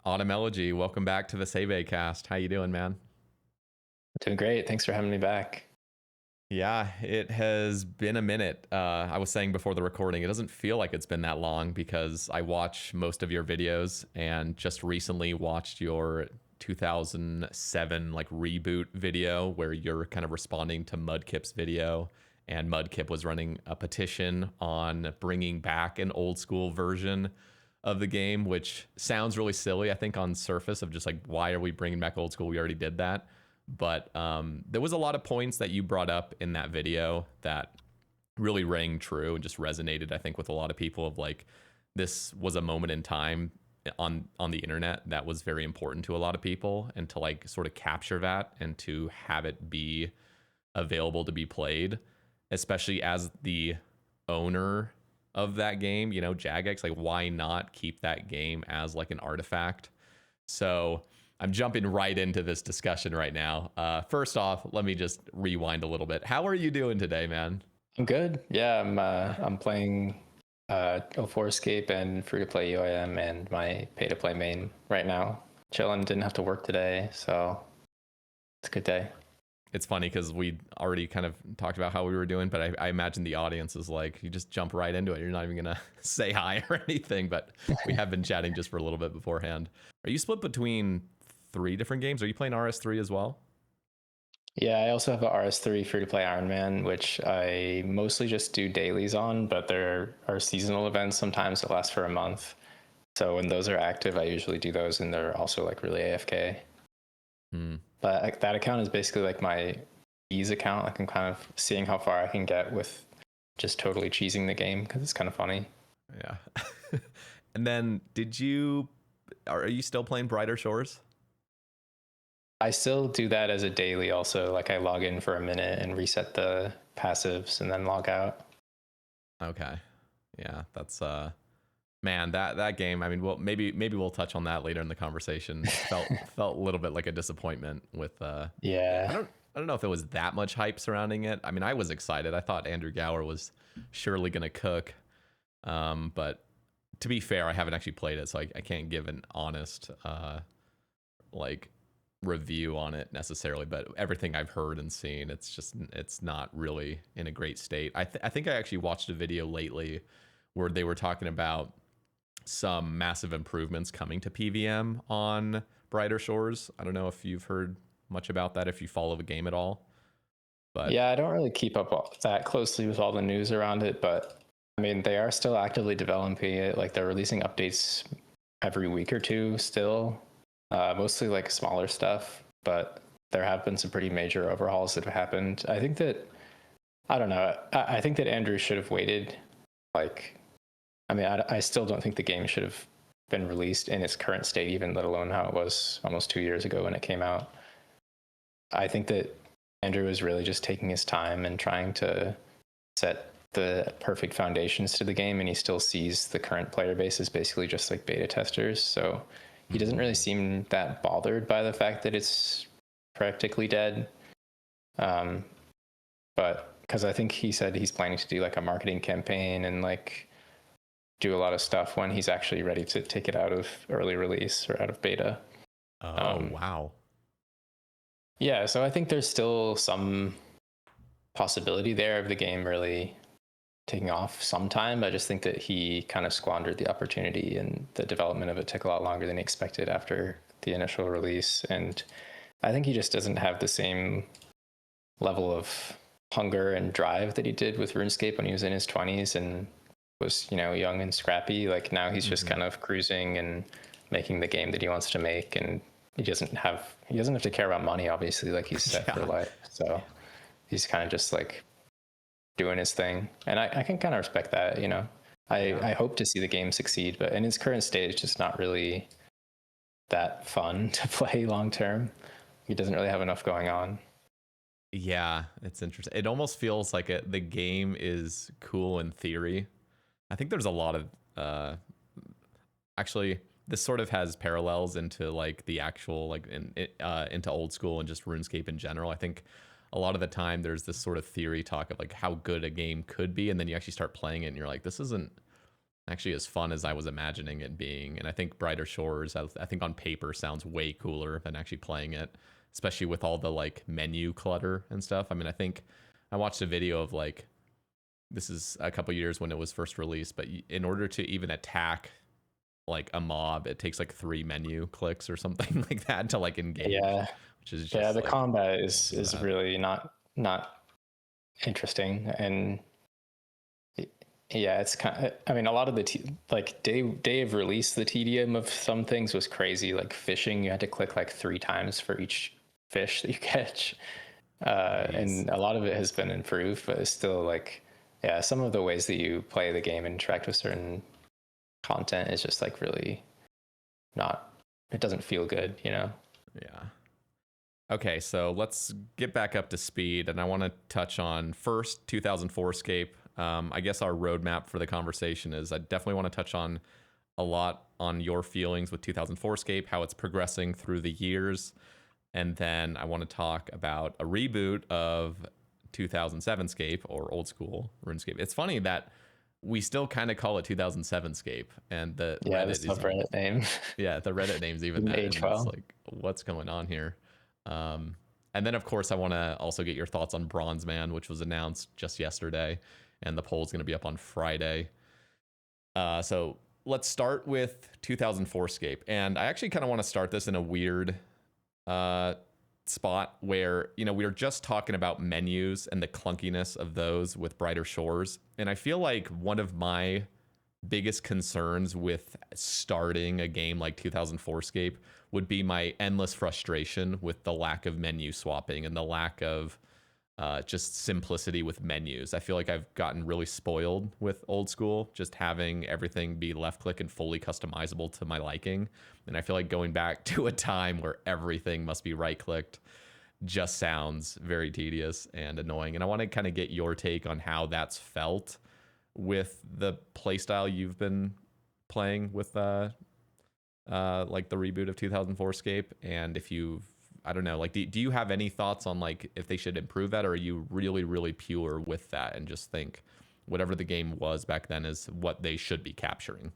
Autumn Elegy, welcome back to the Sae Bae cast. How you doing, man? Doing great. Thanks for having me back. Yeah, it has been a minute. I was saying before the recording, it doesn't feel like it's been that long because I watch most of your videos and just recently watched your 2007 like reboot video where you're kind of responding to Mudkip's video, and Mudkip was running a petition on bringing back an old school version of the game, which sounds really silly, I think, on surface of just like, why are we bringing back old school? We already did that. But there was a lot of points that you brought up in that video that really rang true and just resonated, I think, with a lot of people of like, this was a moment in time on the internet that was very important to a lot of people, and to like sort of capture that and to have it be available to be played, especially as the owner of that game, you know, Jagex, like why not keep that game as like an artifact? So I'm jumping right into this discussion right now. First off, let me just rewind a little bit. How are you doing today, man? I'm good. Yeah, I'm playing 04Scape and free to play UIM and my pay to play main right now. Chilling, didn't have to work today, so it's a good day. It's funny because we already kind of talked about how we were doing, but I imagine the audience is like, you just jump right into it. You're not even going to say hi or anything, but we have been chatting just for a little bit beforehand. Are you split between 3 different games? Are you playing RS3 as well? Yeah, I also have a RS3 free to play Iron Man, which I mostly just do dailies on, but there are seasonal events sometimes that last for a month. So when those are active, I usually do those, and they're also like really AFK. But that account is basically like my ease account. Like I'm kind of seeing how far I can get with just totally cheesing the game because it's kind of funny. Yeah. And then are you still playing Brighter Shores? I still do that as a daily also. Like I log in for a minute and reset the passives and then log out. Okay. Yeah, that's man, that game, I mean, well, maybe we'll touch on that later in the conversation. Felt a little bit like a disappointment with Yeah. I don't know if it was that much hype surrounding it. I mean, I was excited. I thought Andrew Gower was surely going to cook. But to be fair, I haven't actually played it, so I can't give an honest like review on it necessarily, but everything I've heard and seen, it's not really in a great state. I think I actually watched a video lately where they were talking about some massive improvements coming to PVM on Brighter Shores. I don't know if you've heard much about that, if you follow the game at all. But Yeah, I don't really keep up that closely with all the news around it, but I mean, they are still actively developing it. Like they're releasing updates every week or two still, mostly like smaller stuff, but there have been some pretty major overhauls that have happened. I don't know. I think that Andrew should have waited. Like, I mean, I still don't think the game should have been released in its current state, even let alone how it was almost 2 years ago when it came out. I think that Andrew is really just taking his time and trying to set the perfect foundations to the game, and he still sees the current player base as basically just like beta testers. So he doesn't really seem that bothered by the fact that it's practically dead. But because I think he said he's planning to do like a marketing campaign and like do a lot of stuff when he's actually ready to take it out of early release or out of beta. Wow. Yeah, so I think there's still some possibility there of the game really taking off sometime. I just think that he kind of squandered the opportunity, and the development of it took a lot longer than he expected after the initial release. And I think he just doesn't have the same level of hunger and drive that he did with RuneScape when he was in his 20s and was, you know, young and scrappy. Like now he's just kind of cruising and making the game that he wants to make, and he doesn't have to care about money, obviously, like he's set for life. So he's kind of just like doing his thing, and I can kind of respect that, you know. I hope to see the game succeed, but in its current state, it's just not really that fun to play long term. He doesn't really have enough going on. Yeah, it's interesting. It almost feels like the game is cool in theory. I think there's a lot of actually, this sort of has parallels into like the actual like into old school and just RuneScape in general. I think a lot of the time there's this sort of theory talk of like how good a game could be, and then you actually start playing it and you're like, this isn't actually as fun as I was imagining it being. And I think Brighter Shores, I think on paper sounds way cooler than actually playing it, especially with all the like menu clutter and stuff. I mean, I think I watched a video of like, this is a couple years when it was first released, but in order to even attack like a mob, it takes like 3 menu clicks or something like that to like engage, Yeah, which is just yeah. The like, combat is really not interesting, and yeah, it's kind of, I mean, a lot of the like day of release, the tedium of some things was crazy. Like fishing, you had to click like 3 times for each fish that you catch, and a lot of it has been improved, but it's still like, yeah, some of the ways that you play the game and interact with certain content is just like really not. It doesn't feel good, you know. Yeah. Okay, so let's get back up to speed, and I want to touch on first 2004Scape. I guess our roadmap for the conversation is I definitely want to touch on a lot on your feelings with 2004Scape, how it's progressing through the years, and then I want to talk about a reboot of 2007Scape or old school RuneScape. It's funny that we still kind of call it 2007Scape, and the Yeah, Reddit the is subreddit name. yeah, the Reddit name's even Didn't that, age and it's well. like, what's going on here? And then, of course, I want to also get your thoughts on Bronzeman, which was announced just yesterday, and the poll is going to be up on Friday. So let's start with 2004Scape, and I actually kind of want to start this in a weird spot where, you know, we were just talking about menus and the clunkiness of those with Brighter Shores, and I feel like one of my biggest concerns with starting a game like 2004Scape would be my endless frustration with the lack of menu swapping and the lack of just simplicity with menus. I feel like I've gotten really spoiled with old school, just having everything be left click and fully customizable to my liking. And I feel like going back to a time where everything must be right clicked just sounds very tedious and annoying. And I want to kind of get your take on how that's felt with the playstyle you've been playing with like the reboot of 2004Scape, and if you've, I don't know, like do you have any thoughts on like if they should improve that, or are you really pure with that and just think whatever the game was back then is what they should be capturing?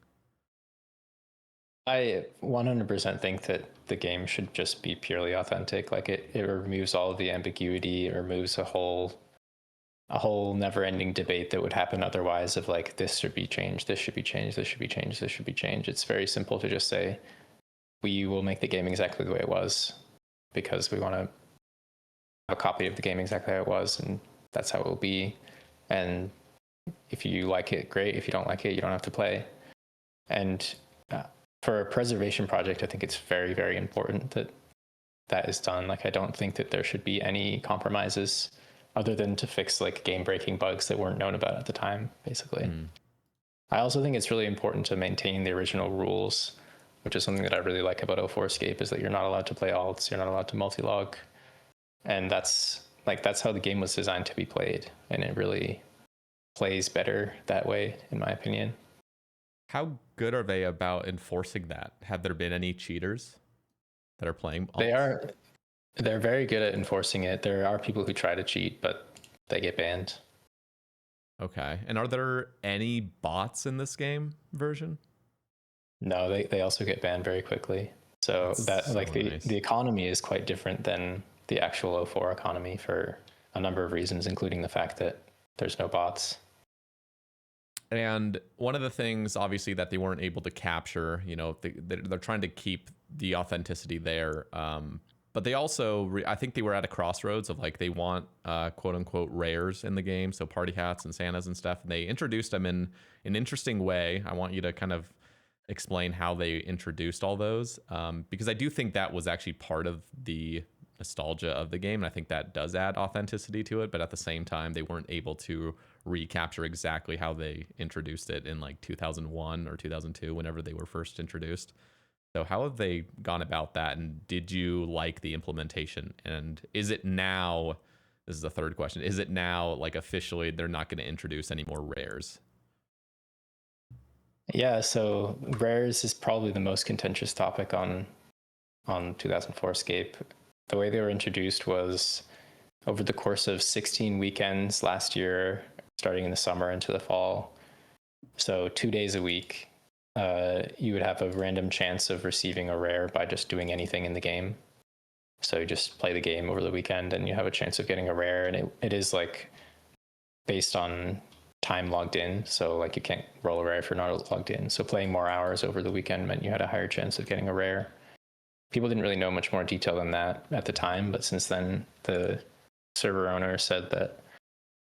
I 100% think that the game should just be purely authentic. Like it removes all of the ambiguity. It removes a whole never-ending debate that would happen otherwise of like, this should be changed, this should be changed, this should be changed, this should be changed. It's very simple to just say, we will make the game exactly the way it was because we want to have a copy of the game exactly how it was, and that's how it will be. And if you like it, great. If you don't like it, you don't have to play. And for a preservation project, I think it's very important that that is done. Like, I don't think that there should be any compromises other than to fix like game-breaking bugs that weren't known about at the time, basically. I also think it's really important to maintain the original rules, which is something that I really like about 04Scape, is that you're not allowed to play alts, you're not allowed to multi-log, and that's how the game was designed to be played, and it really plays better that way, in my opinion. How good are they about enforcing that? Have there been any cheaters that are playing alts? They're very good at enforcing it. There are people who try to cheat, but they get banned. Okay. And are there any bots in this game version? No, they also get banned very quickly. So that's so like nice. The economy is quite different than the actual 04 economy for a number of reasons, including the fact that there's no bots. And one of the things, obviously, that they weren't able to capture, you know, they're trying to keep the authenticity there. But they also, I think they were at a crossroads of like, they want quote unquote rares in the game. So party hats and Santas and stuff. And they introduced them in an interesting way. I want you to kind of explain how they introduced all those. Because I do think that was actually part of the nostalgia of the game. And I think that does add authenticity to it. But at the same time, they weren't able to recapture exactly how they introduced it in like 2001 or 2002, whenever they were first introduced. So how have they gone about that? And did you like the implementation? And is it now, this is the third question, is it now like officially they're not going to introduce any more rares? Yeah, so rares is probably the most contentious topic on 2004Scape. The way they were introduced was over the course of 16 weekends last year, starting in the summer into the fall. So 2 days a week, you would have a random chance of receiving a rare by just doing anything in the game. So you just play the game over the weekend and you have a chance of getting a rare. And it is like based on time logged in. So like you can't roll a rare if you're not logged in. So playing more hours over the weekend meant you had a higher chance of getting a rare. People didn't really know much more detail than that at the time, but since then the server owner said that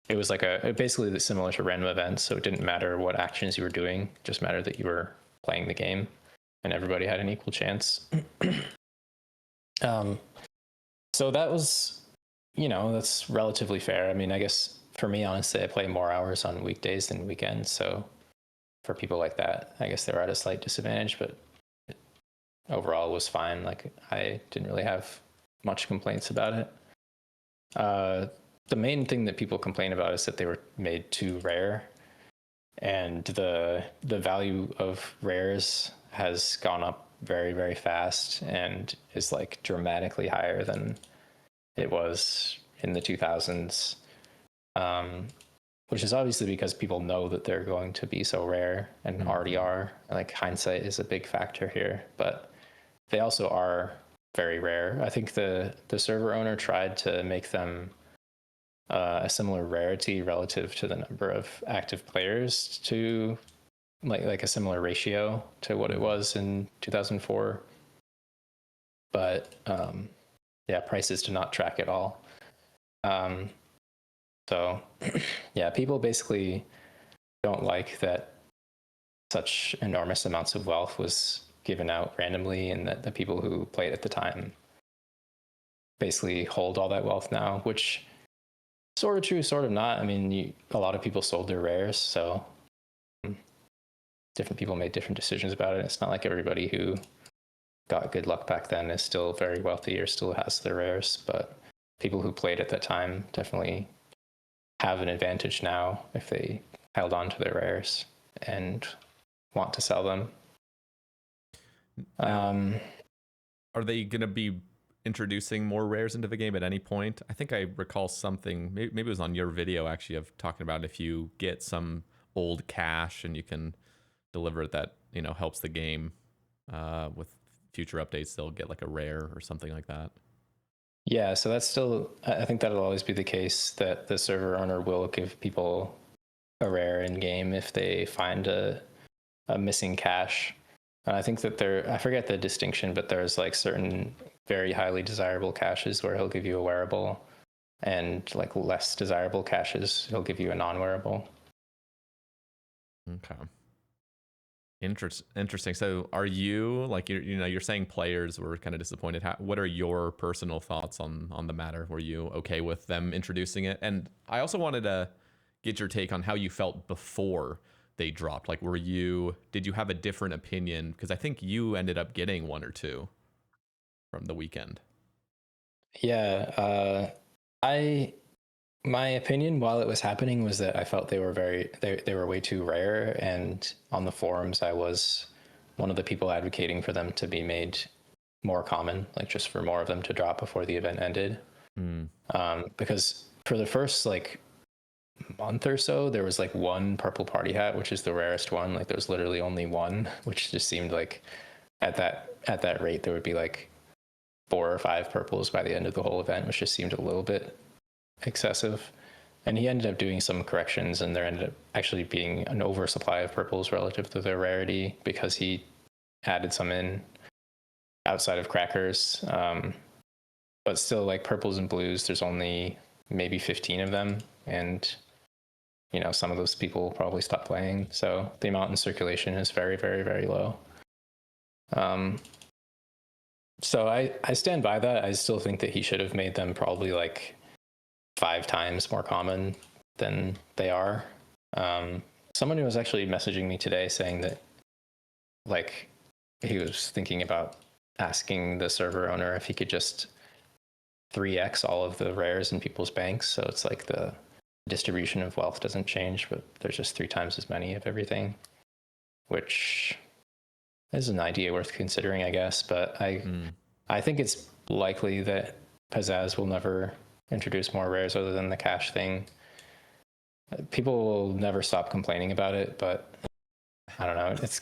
it was like basically similar to random events. So it didn't matter what actions you were doing, it just mattered that you were playing the game and everybody had an equal chance. So that was, that's relatively fair. I mean, I guess for me, honestly, I play more hours on weekdays than weekends. So for people like that, I guess they're at a slight disadvantage, but overall it was fine. Like I didn't really have much complaints about it. The main thing that people complain about is that they were made too rare, and the value of rares has gone up very, very fast and is like dramatically higher than it was in the 2000s, which is obviously because people know that they're going to be so rare and already are. Like hindsight is a big factor here, but they also are very rare. I think the server owner tried to make them a similar rarity relative to the number of active players to like a similar ratio to what it was in 2004. But yeah, prices do not track at all. So yeah, people basically don't like that such enormous amounts of wealth was given out randomly, and that the people who played at the time basically hold all that wealth now, which sort of true, sort of not. I mean, a lot of people sold their rares, so different people made different decisions about it. It's not like everybody who got good luck back then is still very wealthy or still has their rares, but people who played at that time definitely have an advantage now if they held on to their rares and want to sell them. Are they going to be introducing more rares into the game at any point? I think I recall something, maybe it was on your video actually, of talking about if you get some old cash and you can deliver it, that helps the game with future updates, they'll get like a rare or something like that. Yeah, so that's still, I think that'll always be the case, that the server owner will give people a rare in game if they find a missing cache. And I think that I forget the distinction, but there's like certain very highly desirable caches where he'll give you a wearable, and like less desirable caches, he'll give you a non-wearable. Okay. Interesting. So are you, like, you're saying players were kind of disappointed. What are your personal thoughts on the matter? Were you okay with them introducing it? And I also wanted to get your take on how you felt before they dropped. Like, did you have a different opinion? Because I think you ended up getting one or two from the weekend. Yeah, my opinion while it was happening was that I felt they were they were way too rare, and on the forums I was one of the people advocating for them to be made more common, like just for more of them to drop before the event ended. Because for the first like month or so, there was like one purple party hat, which is the rarest one. Like there was literally only one, which just seemed like at that rate there would be like 4 or 5 purples by the end of the whole event, which just seemed a little bit excessive. And he ended up doing some corrections, and there ended up actually being an oversupply of purples relative to their rarity because he added some in outside of crackers. But still, like purples and blues, there's only maybe 15 of them, and some of those people probably stopped playing, so the amount in circulation is very, very, very low. So I stand by that. I still think that he should have made them probably like 5 times more common than they are. Someone who was actually messaging me today saying that like he was thinking about asking the server owner if he could just 3x all of the rares in people's banks, so it's like the distribution of wealth doesn't change, but there's just 3 times as many of everything, which is an idea worth considering, I guess. But I think it's likely that Pizzazz will never introduce more rares other than the cash thing. People will never stop complaining about it, but I don't know. It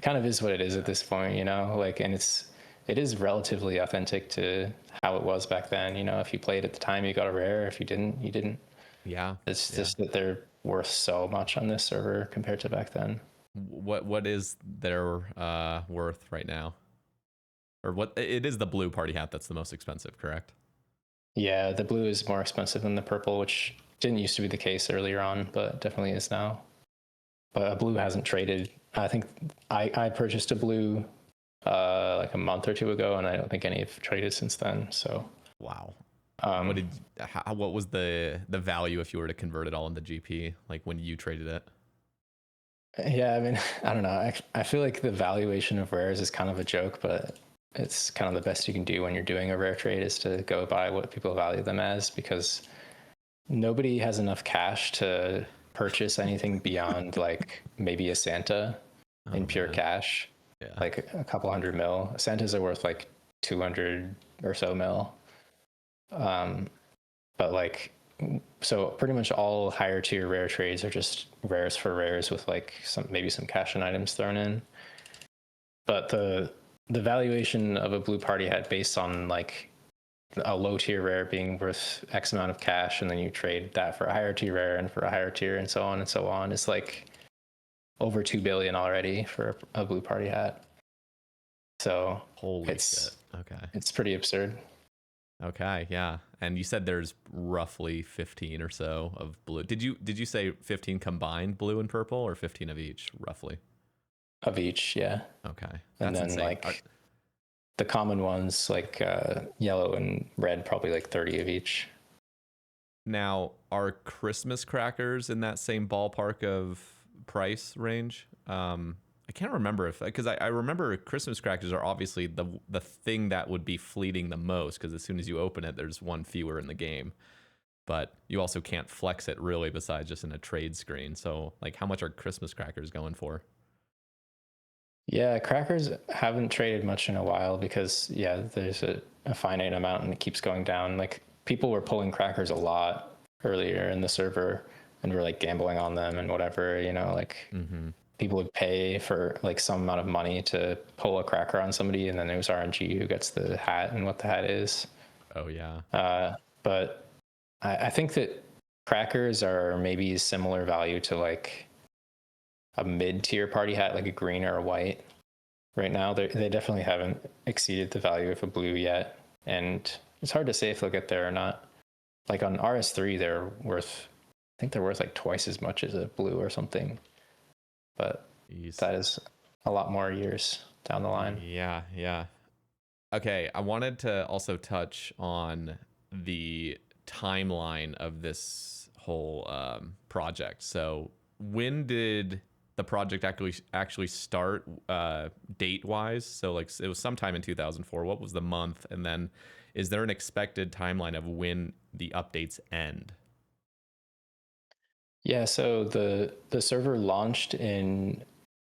kind of is what it is at this point, you know. Like, and it is relatively authentic to how it was back then. You know, if you played at the time, you got a rare. If you didn't, you didn't. Yeah. It's Yeah. just that they're worth so much on this server compared to back then. What is their worth right now? Or what? It is the blue party hat that's the most expensive, correct? Yeah, the blue is more expensive than the purple, which didn't used to be the case earlier on, but definitely is now. But a blue hasn't traded. I think I purchased a blue like a month or two ago, and I don't think any have traded since then. So Wow. um, What was the value if you were to convert it all into GP, like when you traded it? yeah, I mean, I don't know. I feel like the valuation of rares is kind of a joke, but it's kind of the best you can do when you're doing a rare trade is to go by what people value them as, because nobody has enough cash to purchase anything beyond like maybe a Santa Oh in pure man. cash, Yeah. like a couple hundred mil. Santas are worth like 200 or so mil. But like, so pretty much all higher tier rare trades are just rares for rares with like maybe some cash and items thrown in. But the valuation of a blue party hat based on like a low tier rare being worth X amount of cash, and then you trade that for a higher tier rare and for a higher tier, and so on and so on. It's like over 2 billion already for a blue party hat. So Holy shit. Okay. it's pretty absurd. Okay, yeah. And you said there's roughly 15 or so of blue. Did you say 15 combined blue and purple, or 15 of each roughly? Of each, yeah. Okay. And That's then insane. like the common ones like yellow and red, probably like 30 of each. Now, are Christmas crackers in that same ballpark of price range? I can't remember if, because I remember Christmas crackers are obviously the thing that would be fleeting the most, because as soon as you open it, there's one fewer in the game. But you also can't flex it really besides just in a trade screen. So, like, how much are Christmas crackers going for? Yeah, crackers haven't traded much in a while because yeah, there's a finite amount and it keeps going down. Like people were pulling crackers a lot earlier in the server and were like gambling on them and whatever, you know, like Mm-hmm. people would pay for like some amount of money to pull a cracker on somebody, and then it was RNG who gets the hat and what the hat is. Oh yeah. But I think that crackers are maybe similar value to like a mid-tier party hat, like a green or a white. Right now, they definitely haven't exceeded the value of a blue yet, and it's hard to say if they'll get there or not. Like on RS3, I think they're worth like twice as much as a blue or something, but Jeez. that is a lot more years down the line. Yeah, yeah. Okay, I wanted to also touch on the timeline of this whole project. So, when did the project actually start date wise? So, like, it was sometime in 2004. What was the month? And then, is there an expected timeline of when the updates end? Yeah, so the server launched in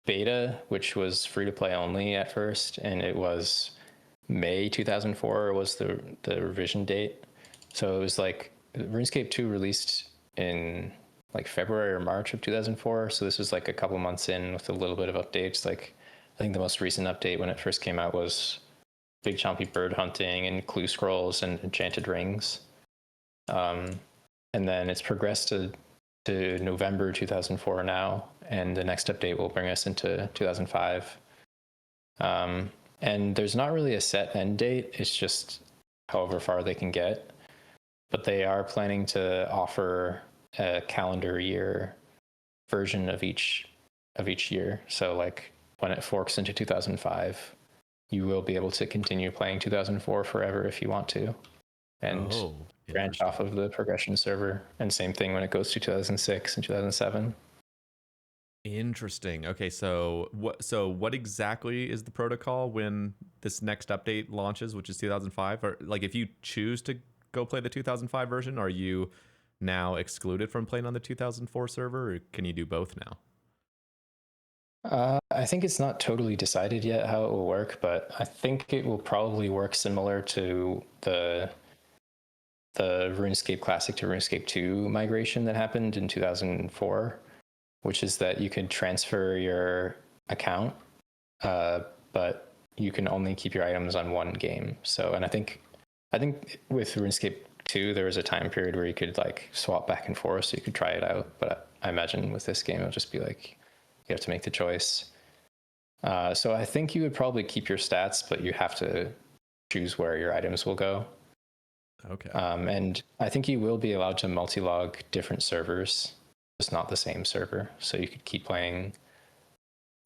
beta, which was free to play only at first, and it was May 2004 was the revision date. So it was like RuneScape 2 released in like February or March of 2004. So this was like a couple months in with a little bit of updates. Like I think the most recent update when it first came out was big chompy bird hunting and clue scrolls and enchanted rings. Um, and then it's progressed to November 2004 now, and the next update will bring us into 2005. And there's not really a set end date. It's just however far they can get. But they are planning to offer a calendar year version of each year. So like when it forks into 2005, you will be able to continue playing 2004 forever if you want to, and Oh, branch off interesting. of the progression server. And same thing when it goes to 2006 and 2007. Interesting. Okay, so what exactly is the protocol when this next update launches, which is 2005? Or like if you choose to go play the 2005 version, are you now excluded from playing on the 2004 server, or can you do both now? I think it's not totally decided yet how it will work, but I think it will probably work similar to the RuneScape Classic to RuneScape 2 migration that happened in 2004. which is that you can transfer your account, but you can only keep your items on one game. So, and I think with RuneScape 2, there was a time period where you could like swap back and forth, so you could try it out. But I imagine with this game, it'll just be like you have to make the choice. So I think you would probably keep your stats, but you have to choose where your items will go. Okay. And I think you will be allowed to multi-log different servers, just not the same server. So you could keep playing.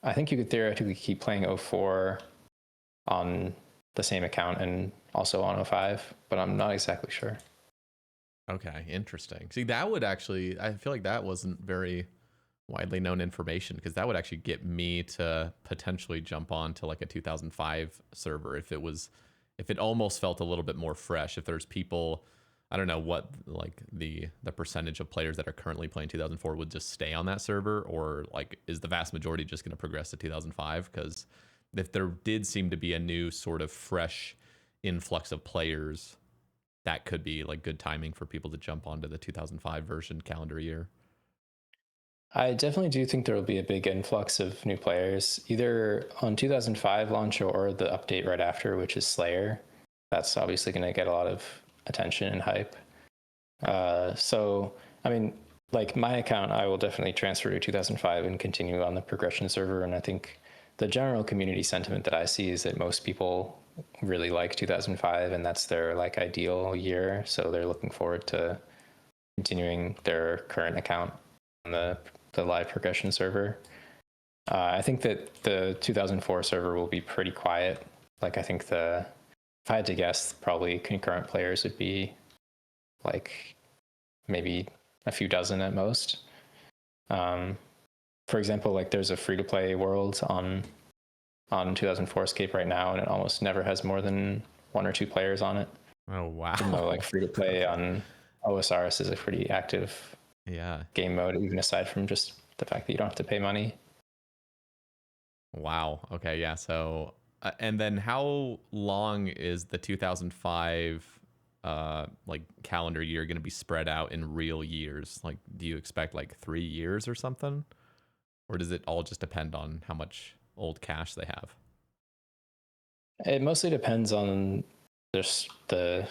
I think you could theoretically keep playing 04 on the same account and also on 05, but I'm not exactly sure. Okay, interesting. See, that would actually, I feel like that wasn't very widely known information, because that would actually get me to potentially jump on to like a 2005 server if it almost felt a little bit more fresh. If there's people, I don't know what like the percentage of players that are currently playing 2004 would just stay on that server, or like is the vast majority just going to progress to 2005? Because if there did seem to be a new sort of fresh influx of players, that could be like good timing for people to jump onto the 2005 version calendar year. I definitely do think there will be a big influx of new players, either on 2005 launch or the update right after, which is Slayer. That's obviously going to get a lot of attention and hype. So, I mean, like my account, I will definitely transfer to 2005 and continue on the progression server. And I think the general community sentiment that I see is that most people really like 2005, and that's their like ideal year. So they're looking forward to continuing their current account on the live progression server. I think that the 2004 server will be pretty quiet. Like I think if I had to guess, probably concurrent players would be like maybe a few dozen at most. For example, like there's a free-to-play world on 2004Scape right now, and it almost never has more than 1 or 2 players on it. Oh wow. Even though like free-to-play on OSRS is a pretty active game mode, even aside from just the fact that you don't have to pay money. Wow. Okay. Yeah. So, and then how long is the 2005 like calendar year going to be spread out in real years? Like, do you expect like 3 years or something, or does it all just depend on how much old cash they have? It mostly depends on just the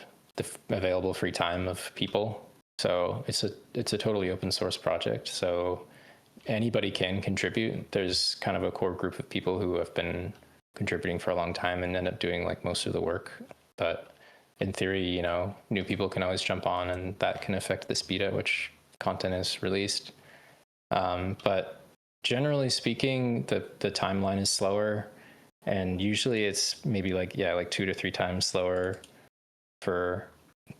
available free time of people. So it's a totally open source project. So anybody can contribute. There's kind of a core group of people who have been contributing for a long time and end up doing like most of the work. But in theory, you know, new people can always jump on, and that can affect the speed at which content is released. But generally speaking, the timeline is slower, and usually it's maybe like 2 to 3 times slower for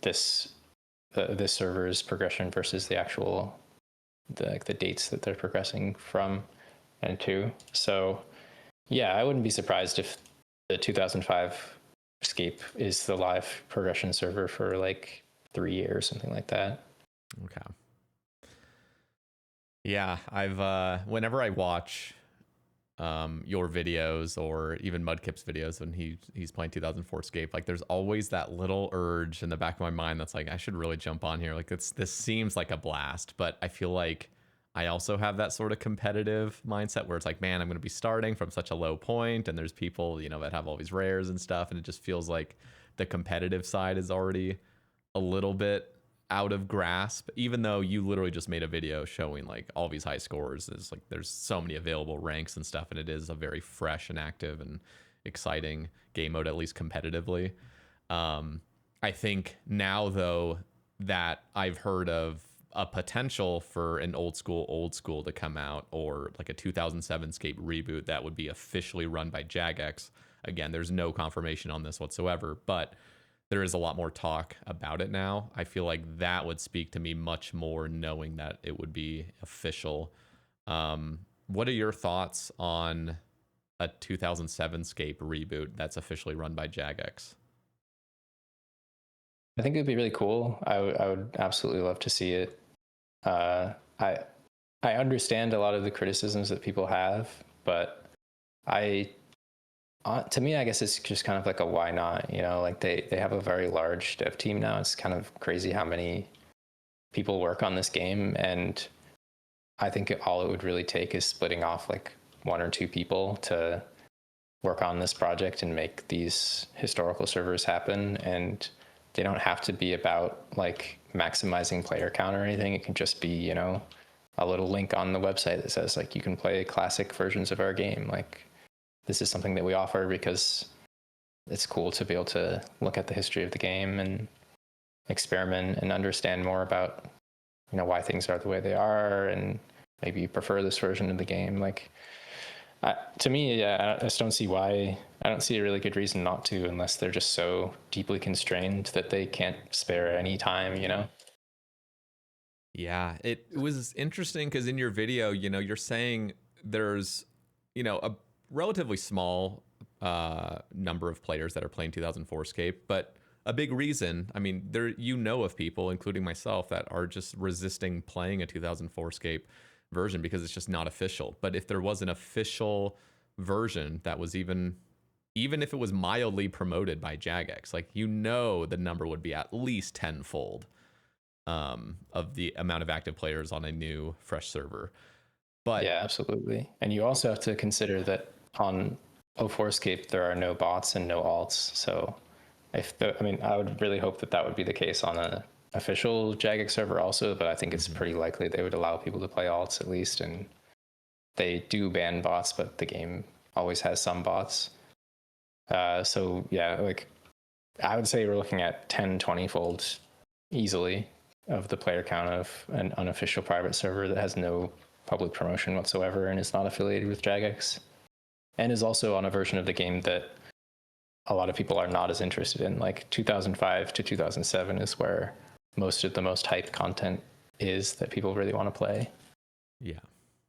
this server's progression versus the actual the dates that they're progressing from and to. So yeah, I wouldn't be surprised if the 2005 Scape is the live progression server for like 3 years, something like that. Okay. Yeah, I've whenever I watch your videos, or even Mudkip's videos when he's playing 2004Scape, like there's always that little urge in the back of my mind that's like, I should really jump on here. Like this seems like a blast, but I feel like I also have that sort of competitive mindset where it's like, man, I'm going to be starting from such a low point, and there's people, you know, that have all these rares and stuff, and it just feels like the competitive side is already a little bit out of grasp, even though you literally just made a video showing like all these high scores. Is like there's so many available ranks and stuff, and it is a very fresh and active and exciting game mode, at least competitively. I think now though that I've heard of a potential for an old school to come out, or like a 2007Scape reboot that would be officially run by Jagex. Again, there's no confirmation on this whatsoever, but there is a lot more talk about it now. I feel like that would speak to me much more, knowing that it would be official. What are your thoughts on a 2007Scape reboot that's officially run by Jagex? I think it would be really cool. I would absolutely love to see it. I understand a lot of the criticisms that people have, but to me, I guess it's just kind of like a why not, you know, like they have a very large dev team now. It's kind of crazy how many people work on this game. And I think all it would really take is splitting off like 1 or 2 people to work on this project and make these historical servers happen. And they don't have to be about like maximizing player count or anything. It can just be, you know, a little link on the website that says like you can play classic versions of our game. Like this is something that we offer because it's cool to be able to look at the history of the game and experiment and understand more about, you know, why things are the way they are, and maybe you prefer this version of the game. Like to me, yeah, I just don't see why. I don't see a really good reason not to, unless they're just so deeply constrained that they can't spare any time, you know? Yeah, it was interesting because in your video, you know, you're saying there's, you know, a relatively small number of players that are playing 2004Scape, but a big reason, I mean, there, you know, of people, including myself, that are just resisting playing a 2004Scape version because it's just not official. But if there was an official version that was even if it was mildly promoted by Jagex, like, you know, the number would be at least tenfold of the amount of active players on a new fresh server. But yeah, absolutely. And you also have to consider that on 04Scape there are no bots and no alts. So I mean, I would really hope that that would be the case on a official Jagex server also, but I think it's pretty likely they would allow people to play alts at least. And they do ban bots, but the game always has some bots. So yeah, like I would say we're looking at 10-20 fold easily of the player count of an unofficial private server that has no public promotion whatsoever and is not affiliated with Jagex, and is also on a version of the game that a lot of people are not as interested in. Like 2005 to 2007 is where most of the most hyped content is that people really want to play. yeah.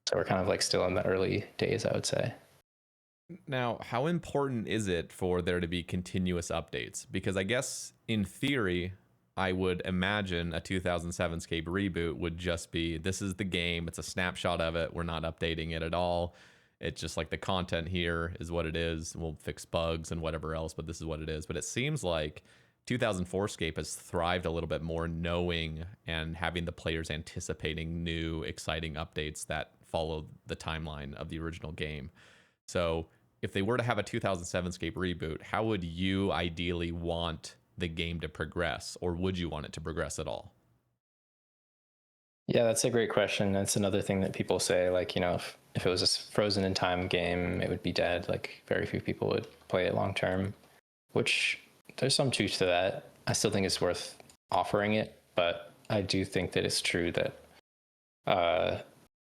So we're kind of like still in the early days, I would say. Now, how important is it for there to be continuous updates? Because I guess in theory, I would imagine a 2007Scape reboot would just be, this is the game, it's a snapshot of it, we're not updating it at all. It's just like the content here is what it is. We'll fix bugs and whatever else, but this is what it is. But it seems like 2004Scape has thrived a little bit more knowing and having the players anticipating new, exciting updates that follow the timeline of the original game. So if they were to have a 2007Scape reboot, how would you ideally want the game to progress, or would you want it to progress at all? Yeah, that's a great question. That's another thing that people say, like, you know, if it was a frozen in time game, it would be dead. Like, very few people would play it long term, which there's some truth to that. I still think it's worth offering it, but I do think that it's true that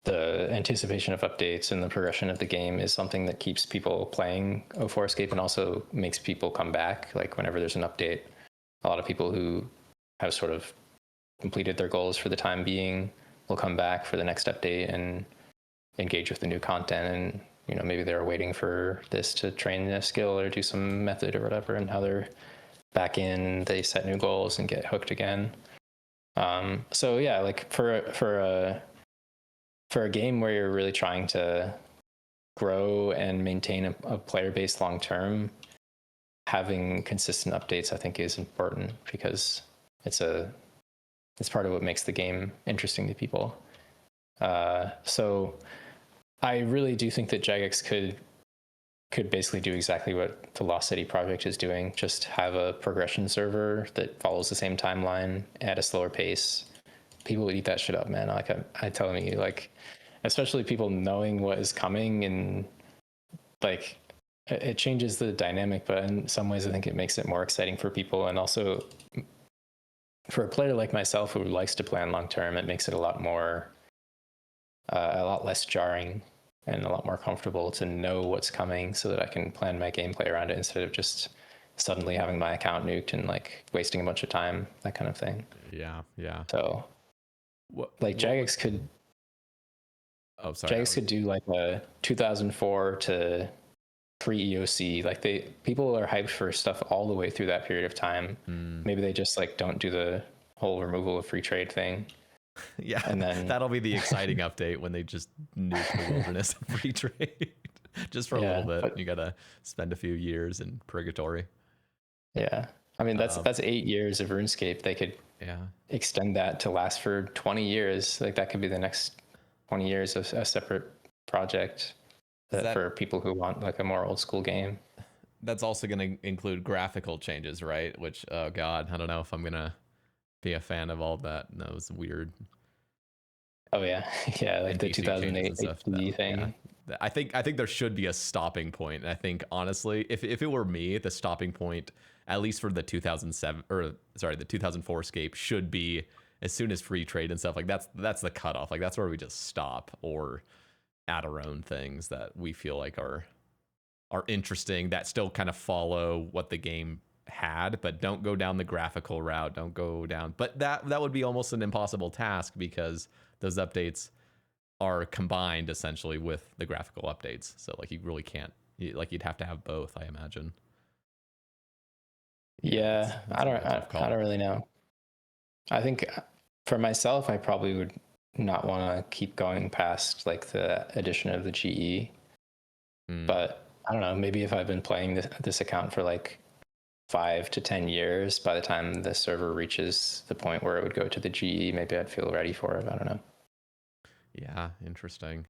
the anticipation of updates and the progression of the game is something that keeps people playing 04Scape and also makes people come back. Like, whenever there's an update, a lot of people who have sort of completed their goals for the time being will come back for the next update and engage with the new content. And, you know, maybe they're waiting for this to train a skill or do some method or whatever, and now they're back in, they set new goals and get hooked again. So yeah, like for a game where you're really trying to grow and maintain a player base long term, having consistent updates I think is important, because it's part of what makes the game interesting to people. So I really do think that Jagex could basically do exactly what the Lost City project is doing. Just have a progression server that follows the same timeline at a slower pace. People would eat that shit up, man. Like I'm telling you, like, especially people knowing what is coming, and like it changes the dynamic, but in some ways I think it makes it more exciting for people. And also for a player like myself who likes to play on long term, it makes it a lot less jarring and a lot more comfortable to know what's coming, so that I can plan my gameplay around it instead of just suddenly having my account nuked and like wasting a bunch of time, that kind of thing. Yeah, yeah. So like Jagex could Oh, sorry. Jagex could do like a 2004 to pre-EOC. Like people are hyped for stuff all the way through that period of time. Maybe they just like don't do the whole removal of free trade thing. Yeah, and then that'll be the exciting update when they just nuke the wilderness of free trade just for a little bit. but, you gotta spend a few years in purgatory. Yeah, I mean that's 8 years of RuneScape. They could extend that to last for 20 years. Like that could be the next 20 years of a separate project for people who want like a more old school game. That's also going to include graphical changes, right? Which, oh God, I don't know if I'm going to be a fan of all that. That was weird. Oh yeah, yeah, like the NPC changes 2008 and stuff. HD thing. Yeah. I think there should be a stopping point. I think honestly, if it were me, the stopping point, at least for the 2007 or sorry, the 2004Scape should be as soon as free trade and stuff like that's the cutoff. Like that's where we just stop or add our own things that we feel like are interesting that still kind of follow what the game had, but don't go down the graphical route. Don't go down. But that would be almost an impossible task because those updates are combined essentially with the graphical updates. So like you really can't, you'd have to have both, I imagine. Yeah, I don't really know. I think for myself, I probably would not want to keep going past like the addition of the GE. But I don't know, maybe if I've been playing this account for like 5 to 10 years, by the time the server reaches the point where it would go to the GE, maybe I'd feel ready for it. I don't know. Yeah, interesting.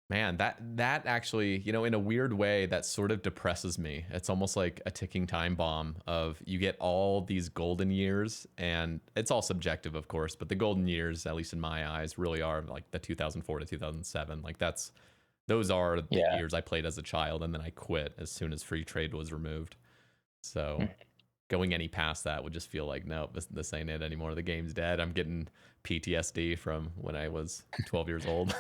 Man, that actually, you know, in a weird way, that sort of depresses me. It's almost like a ticking time bomb of you get all these golden years, and it's all subjective, of course, but the golden years, at least in my eyes, really are like the 2004 to 2007. Like those are the years I played as a child, and then I quit as soon as free trade was removed. So going any past that would just feel like, nope, this ain't it anymore. The game's dead. I'm getting PTSD from when I was 12 years old,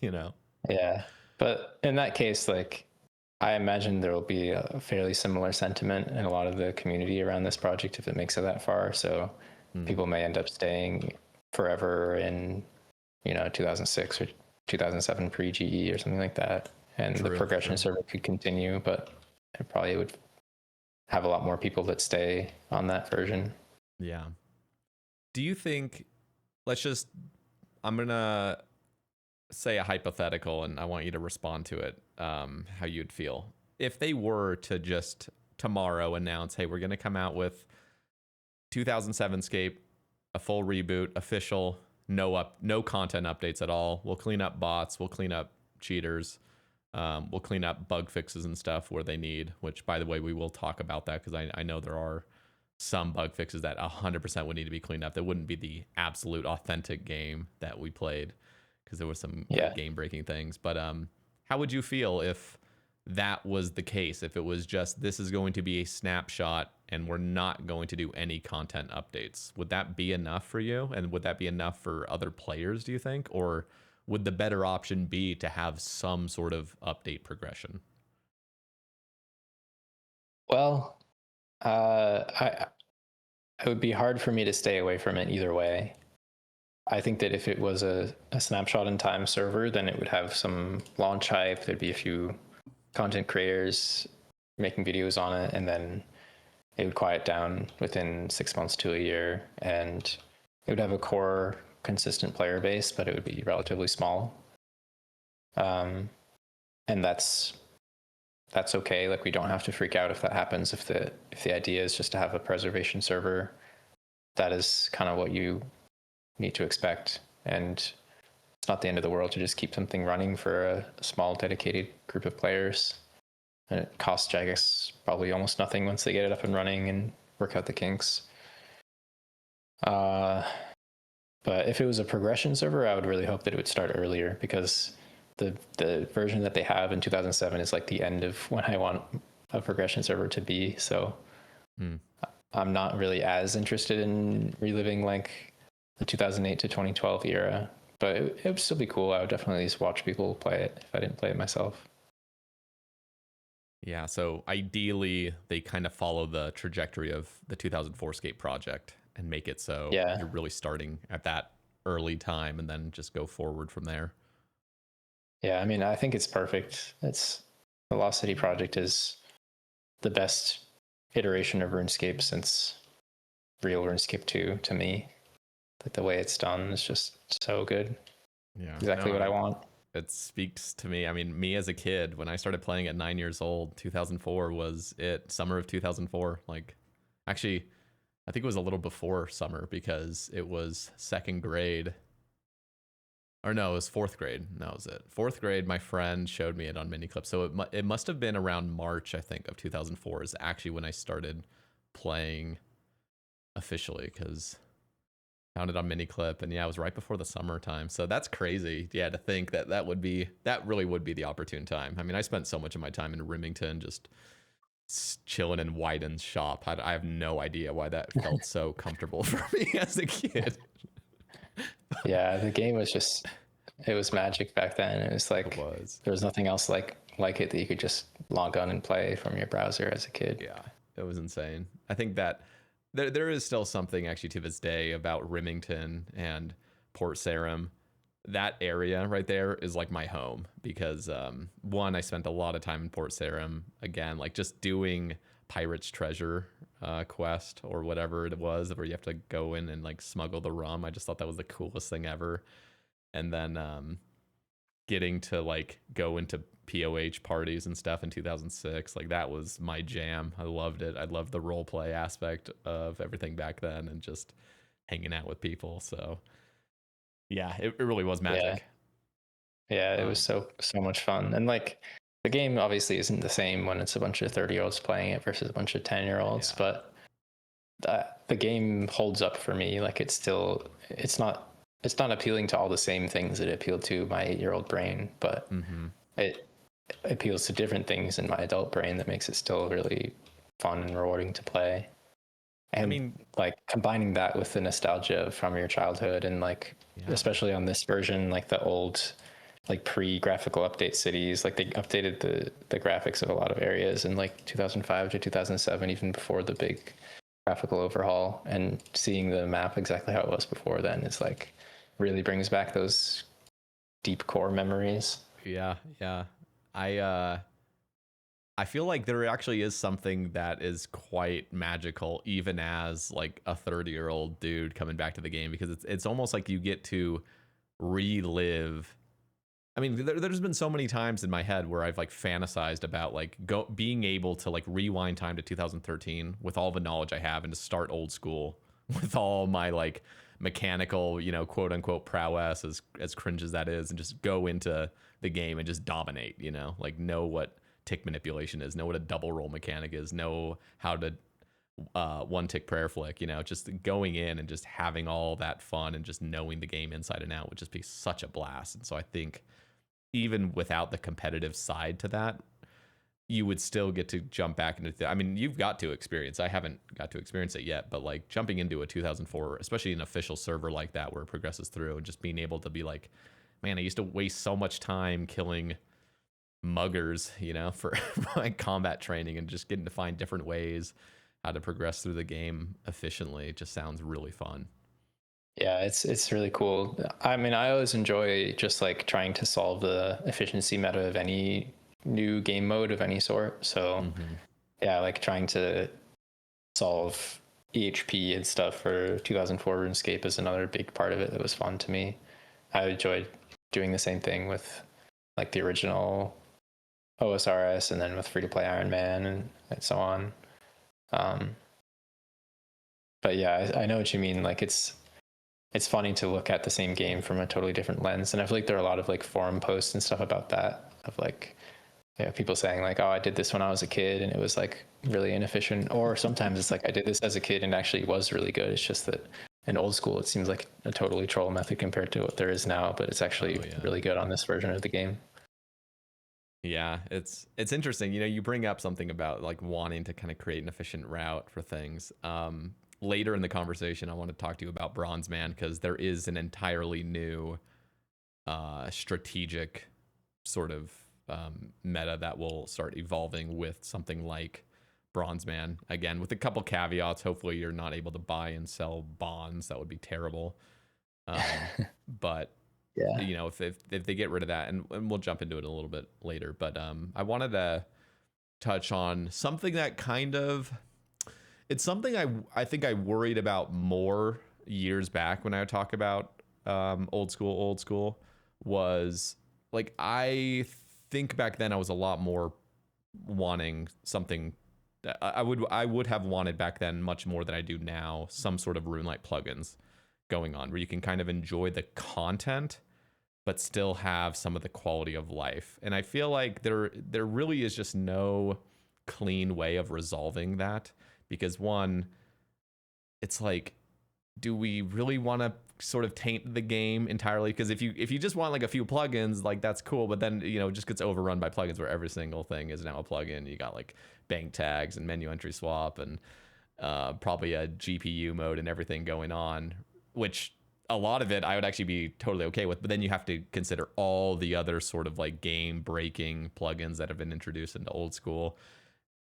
you know? Yeah. But in that case, like, I imagine there will be a fairly similar sentiment in a lot of the community around this project if it makes it that far. So people may end up staying forever in, 2006 or 2007 pre-GE or something like that. And the progression server could continue, but it probably would have a lot more people that stay on that version. Yeah. Do you think, I'm going to say a hypothetical and I want you to respond to it, how you'd feel. If they were to just tomorrow announce, hey, we're going to come out with 2007Scape, a full reboot, official, no content updates at all. We'll clean up bots, we'll clean up cheaters, we'll clean up bug fixes and stuff where they need, which, by the way, we will talk about that because I know there are some bug fixes that 100% would need to be cleaned up. That wouldn't be the absolute authentic game that we played because there was some game-breaking things. But how would you feel if that was the case? If it was just, this is going to be a snapshot and we're not going to do any content updates? Would that be enough for you? And would that be enough for other players, do you think? Or would the better option be to have some sort of update progression? Well, it would be hard for me to stay away from it either way. I think that if it was a snapshot in time server, then it would have some launch hype. There'd be a few content creators making videos on it, and then it would quiet down within 6 months to a year, and it would have a core consistent player base, but it would be relatively small. And that's okay. Like, we don't have to freak out if that happens. If the idea is just to have a preservation server, that is kind of what you need to expect. And it's not the end of the world to just keep something running for a small dedicated group of players. And it costs Jagex probably almost nothing once they get it up and running and work out the kinks. But if it was a progression server, I would really hope that it would start earlier, because the version that they have in 2007 is like the end of when I want a progression server to be. So I'm not really as interested in reliving like the 2008 to 2012 era, but it would still be cool. I would definitely at least watch people play it if I didn't play it myself. Yeah, so ideally they kind of follow the trajectory of the 2004Scape project and make it so you're really starting at that early time and then just go forward from there. Yeah, I mean, I think it's perfect. The Lost City project is the best iteration of RuneScape since real RuneScape 2 to me. Like, the way it's done is just so good. Yeah, exactly what I want. It speaks to me. I mean, me as a kid, when I started playing at 9 years old, 2004 was it. Summer of 2004. Like, actually, I think it was a little before summer because it was second grade. Or no, it was fourth grade. That was it. Fourth grade, my friend showed me it on mini clip. So it must have been around March, I think, of 2004 is actually when I started playing officially, because found it on mini clip, and yeah, it was right before the summertime. So that's crazy. Yeah, to think that that really would be the opportune time. I mean, I spent so much of my time in Remington just chilling in Wyden's shop. I have no idea why that felt so comfortable for me as a kid. Yeah, the game was just, it was magic back then. It was like, there was nothing else like it that you could just log on and play from your browser as a kid. Yeah, it was insane. I think that there is still something actually to this day about Remington and Port Sarim. That area right there is like my home because one, I spent a lot of time in Port Sarim, again, like just doing Pirate's Treasure quest or whatever it was, where you have to go in and like smuggle the rum. I just thought that was the coolest thing ever. And then getting to like go into POH parties and stuff in 2006, like that was my jam. I loved it. I loved the role play aspect of everything back then and just hanging out with people. So yeah, it really was magic. Yeah, it was so much fun. And like the game obviously isn't the same when it's a bunch of 30-year-olds playing it versus a bunch of 10-year-olds, but the game holds up for me. Like it's not appealing to all the same things that appeal to my 8-year-old brain, but it appeals to different things in my adult brain that makes it still really fun and rewarding to play. And I mean, like combining that with the nostalgia from your childhood and like, especially on this version, like the old, like pre-graphical update cities, like they updated the graphics of a lot of areas in like 2005 to 2007, even before the big graphical overhaul, and seeing the map exactly how it was before then is like really brings back those deep core memories. Yeah. I feel like there actually is something that is quite magical, even as like a 30-year-old dude coming back to the game, because it's almost like you get to relive. I mean, there's been so many times in my head where I've like fantasized about like being able to like rewind time to 2013 with all the knowledge I have and to start old school with all my like mechanical, quote unquote prowess, as cringe as that is, and just go into the game and just dominate, like know what tick manipulation is, know what a double roll mechanic is, know how to one tick prayer flick, just going in and just having all that fun and just knowing the game inside and out would just be such a blast. And so I think even without the competitive side to that, you would still get to jump back into I mean, you've got to experience, I haven't got to experience it yet, but like jumping into a 2004, especially an official server like that where it progresses through, and just being able to be like, man, I used to waste so much time killing muggers, for my combat training, and just getting to find different ways how to progress through the game efficiently. It just sounds really fun. Yeah, it's really cool. I mean, I always enjoy just like trying to solve the efficiency meta of any new game mode of any sort. So yeah, like trying to solve EHP and stuff for 2004 RuneScape is another big part of it that was fun to me. I enjoyed doing the same thing with like the original OSRS and then with free-to-play Iron Man and so on. But yeah, I know what you mean. Like it's funny to look at the same game from a totally different lens. And I feel like there are a lot of like forum posts and stuff about that, of like, people saying like, oh, I did this when I was a kid and it was like really inefficient. Or sometimes it's like, I did this as a kid and actually was really good. It's just that in old school, it seems like a totally troll method compared to what there is now, but it's actually really good on this version of the game. Yeah, it's interesting. You bring up something about like wanting to kind of create an efficient route for things. Later in the conversation, I want to talk to you about Bronzeman, because there is an entirely new strategic sort of meta that will start evolving with something like Bronzeman. Again, with a couple caveats. Hopefully, you're not able to buy and sell bonds. That would be terrible. But yeah, if they get rid of that, and we'll jump into it a little bit later. But I wanted to touch on something that kind of, it's something I think I worried about more years back when I would talk about old school was like, I think back then I was a lot more wanting something. I would have wanted back then much more than I do now, some sort of RuneLite plugins going on where you can kind of enjoy the content but still have some of the quality of life. And I feel like there really is just no clean way of resolving that, because one, it's like, do we really want to sort of taint the game entirely? Because if you just want like a few plugins, like that's cool, but then it just gets overrun by plugins where every single thing is now a plugin. You got like bank tags and menu entry swap and probably a GPU mode and everything going on, which a lot of it I would actually be totally okay with. But then you have to consider all the other sort of like game breaking plugins that have been introduced into old school.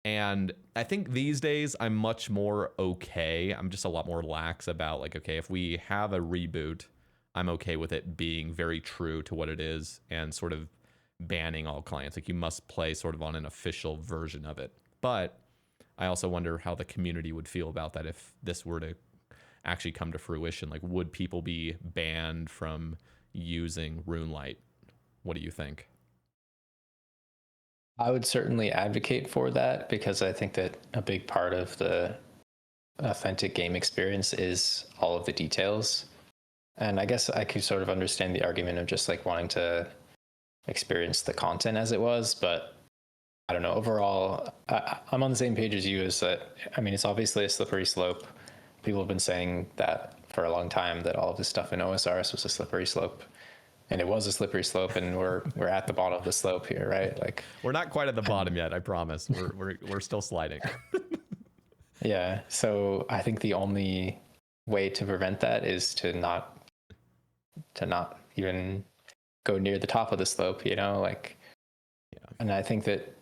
And I think these days I'm much more okay. I'm just a lot more lax about like, okay, if we have a reboot, I'm okay with it being very true to what it is and sort of banning all clients. Like you must play sort of on an official version of it. But I also wonder how the community would feel about that if this were to actually come to fruition. Like, would people be banned from using RuneLite? What do you think? I would certainly advocate for that because I think that a big part of the authentic game experience is all of the details. And I guess I could sort of understand the argument of just like wanting to experience the content as it was, but I don't know. Overall, I'm on the same page as you. Is that, I mean, it's obviously a slippery slope. People have been saying that for a long time, that all of this stuff in OSRS was a slippery slope, and it was a slippery slope, and we're at the bottom of the slope here, right? Like We're not quite at the bottom yet, I promise. We're still sliding. yeah. So I think the only way to prevent that is to not even go near the top of the slope, like. Yeah. And I think that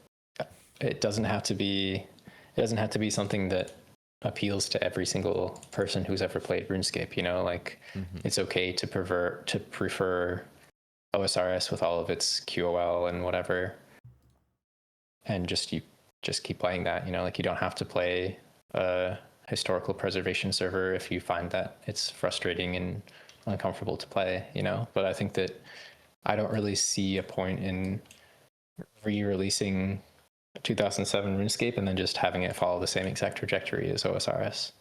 it doesn't have to be something that appeals to every single person who's ever played RuneScape, like it's okay to prefer OSRS with all of its QOL and whatever, and just keep playing that, like you don't have to play a historical preservation server if you find that it's frustrating and uncomfortable to play, but I think that I don't really see a point in re-releasing 2007 RuneScape and then just having it follow the same exact trajectory as OSRS.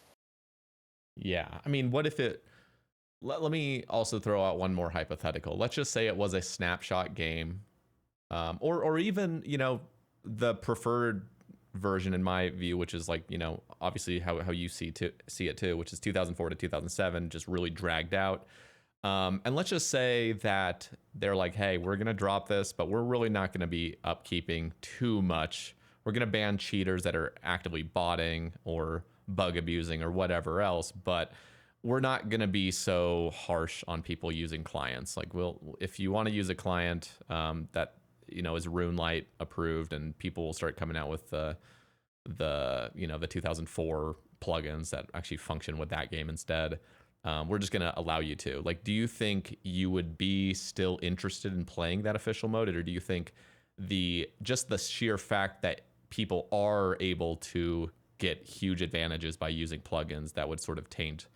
Yeah. I mean, what if it... Let me also throw out one more hypothetical. Let's just say it was a snapshot game, or even, the preferred version in my view, which is like, obviously how you see it too, which is 2004 to 2007, just really dragged out. And let's just say that they're like, hey, we're going to drop this, but we're really not going to be upkeeping too much. We're going to ban cheaters that are actively botting or bug abusing or whatever else, but we're not going to be so harsh on people using clients. Like, if you want to use a client that, is RuneLite approved, and people will start coming out with the 2004 plugins that actually function with that game instead. We're just going to allow you to. Like, do you think you would be still interested in playing that official mode? Or do you think just the sheer fact that people are able to get huge advantages by using plugins that would sort of taint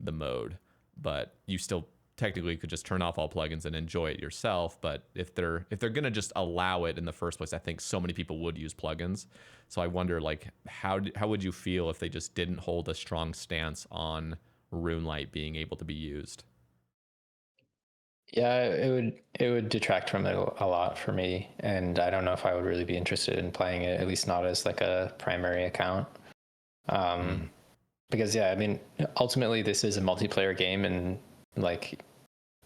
the mode, but you still technically could just turn off all plugins and enjoy it yourself? But if they're going to just allow it in the first place, I think so many people would use plugins. So I wonder, like, how would you feel if they just didn't hold a strong stance on RuneLite being able to be used? Yeah, it would detract from it a lot for me, and I don't know if I would really be interested in playing it, at least not as like a primary account. Because yeah, I mean, ultimately this is a multiplayer game, and like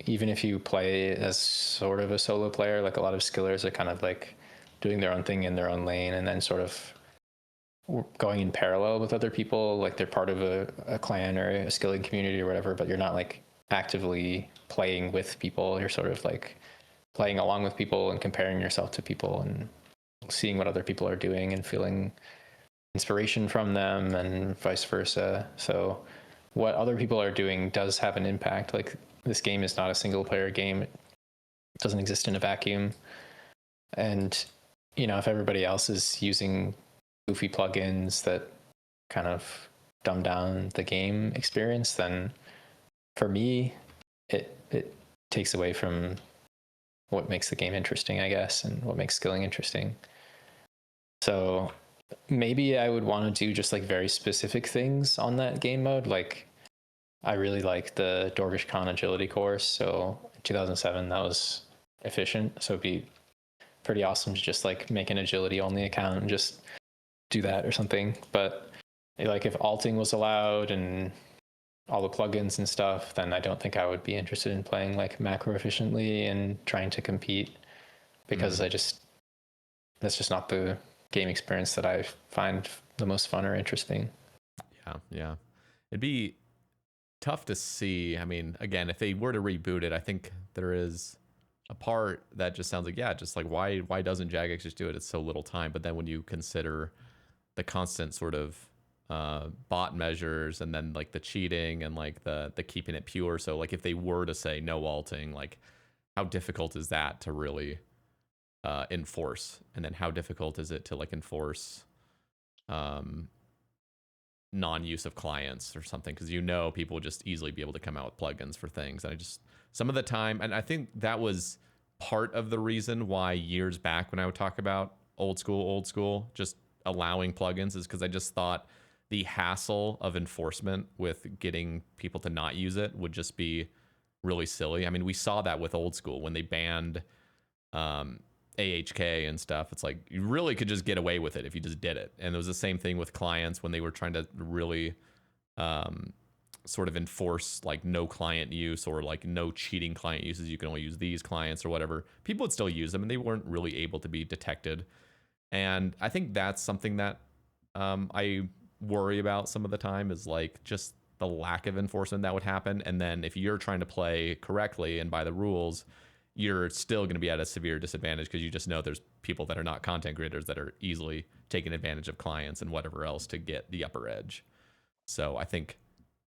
even if you play as sort of a solo player, like a lot of skillers are kind of like doing their own thing in their own lane and then sort of going in parallel with other people, like they're part of a clan or a skilling community or whatever, but you're not like actively playing with people. You're sort of like playing along with people and comparing yourself to people and seeing what other people are doing and feeling inspiration from them and vice versa. So what other people are doing does have an impact. Like, this game is not a single player game. It doesn't exist in a vacuum. And, if everybody else is using goofy plugins that kind of dumb down the game experience, then for me, it takes away from what makes the game interesting, I guess, and what makes skilling interesting. So maybe I would want to do just like very specific things on that game mode. Like, I really like the Dorgish Khan agility course. So in 2007, that was efficient. So it'd be pretty awesome to just like make an agility only account and just do that or something. But like if alting was allowed and all the plugins and stuff, then I don't think I would be interested in playing like macro efficiently and trying to compete, because that's just not the game experience that I find the most fun or interesting. Yeah. It'd be tough to see. I mean, again, if they were to reboot it, I think there is a part that just sounds like, yeah, just like why doesn't Jagex just do it? It's so little time. But then when you consider the constant sort of bot measures and then like the cheating and like the keeping it pure, so like if they were to say no alting, like how difficult is that to really enforce? And then how difficult is it to like enforce non-use of clients or something, because people would just easily be able to come out with plugins for things. And I just, some of the time, and I think that was part of the reason why years back when I would talk about old school just allowing plugins, is because I just thought the hassle of enforcement with getting people to not use it would just be really silly. I mean, we saw that with old school when they banned AHK and stuff. It's like you really could just get away with it if you just did it. And it was the same thing with clients when they were trying to really sort of enforce like no client use or like no cheating client uses. You can only use these clients or whatever. People would still use them and they weren't really able to be detected. And I think that's something that I worry about some of the time, is like just the lack of enforcement that would happen. And then if you're trying to play correctly and by the rules, you're still going to be at a severe disadvantage, because you just know there's people that are not content creators that are easily taking advantage of clients and whatever else to get the upper edge. So I think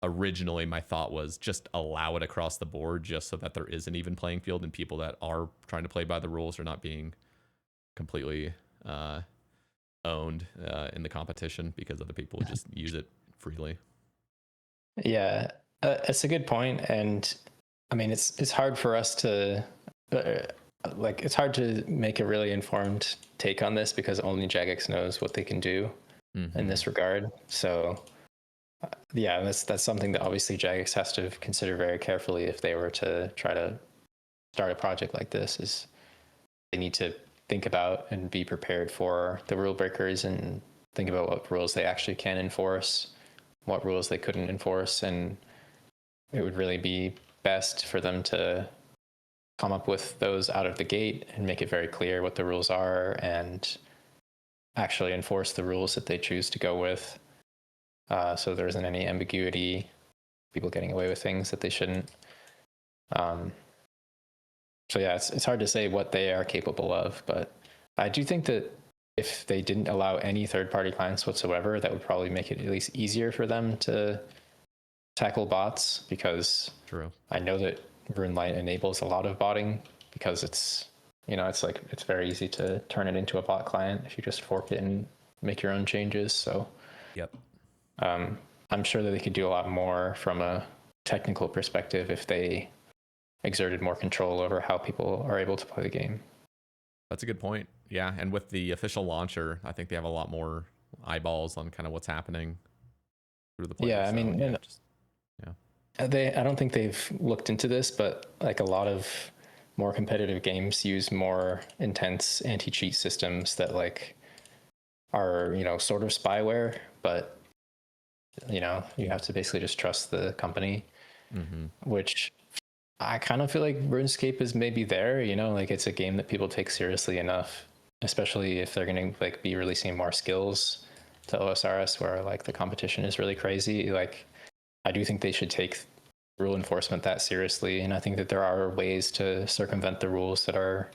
originally my thought was just allow it across the board, just so that there is an even playing field and people that are trying to play by the rules are not being completely owned in the competition because other people just use it freely. Yeah, it's a good point, and I mean it's hard for us to like, it's hard to make a really informed take on this because only Jagex knows what they can do in this regard. So yeah, that's something that obviously Jagex has to consider very carefully if they were to try to start a project like this. Is they need to think about and be prepared for the rule breakers and think about what rules they actually can enforce, what rules they couldn't enforce, and it would really be best for them to come up with those out of the gate and make it very clear what the rules are and actually enforce the rules that they choose to go with, so there isn't any ambiguity, people getting away with things that they shouldn't. So yeah, it's hard to say what they are capable of, but I do think that if they didn't allow any third-party clients whatsoever, that would probably make it at least easier for them to tackle bots, because True. I know that RuneLite enables a lot of botting because it's very easy to turn it into a bot client if you just fork it and make your own changes. So Yep. I'm sure that they could do a lot more from a technical perspective if they exerted more control over how people are able to play the game. That's a good point. Yeah, and with the official launcher, I think they have a lot more eyeballs on kind of what's happening through the player. Yeah, I mean, I don't think they've looked into this, but like a lot of more competitive games use more intense anti-cheat systems that like are, sort of spyware, but you have to basically just trust the company, which I kind of feel like RuneScape is maybe there, like it's a game that people take seriously enough, especially if they're going to like be releasing more skills to OSRS where like the competition is really crazy. Like I do think they should take rule enforcement that seriously, and I think that there are ways to circumvent the rules that are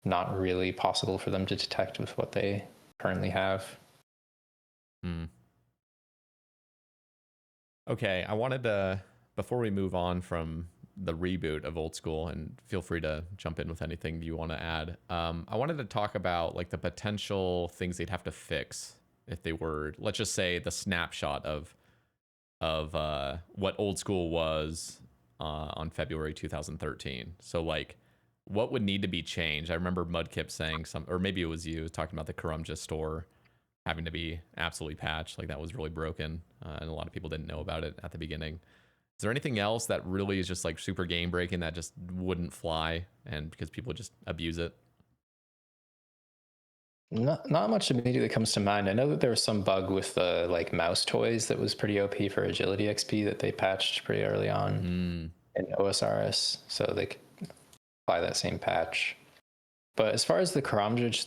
not really possible for them to detect with what they currently have. Okay, I wanted to, before we move on from the reboot of old school, and feel free to jump in with anything you want to add, I wanted to talk about like the potential things they'd have to fix if they were, let's just say, the snapshot of what old school was on February 2013. So like, what would need to be changed? I remember Mudkip saying or maybe it was you talking about the Karumja store having to be absolutely patched. Like that was really broken, and a lot of people didn't know about it at the beginning. Is there anything else that really is just like super game breaking that just wouldn't fly, and because people just abuse it? Not much immediately comes to mind. I know that there was some bug with the like mouse toys that was pretty OP for agility XP that they patched pretty early on in OSRS, so they could apply that same patch. But as far as the Karamja,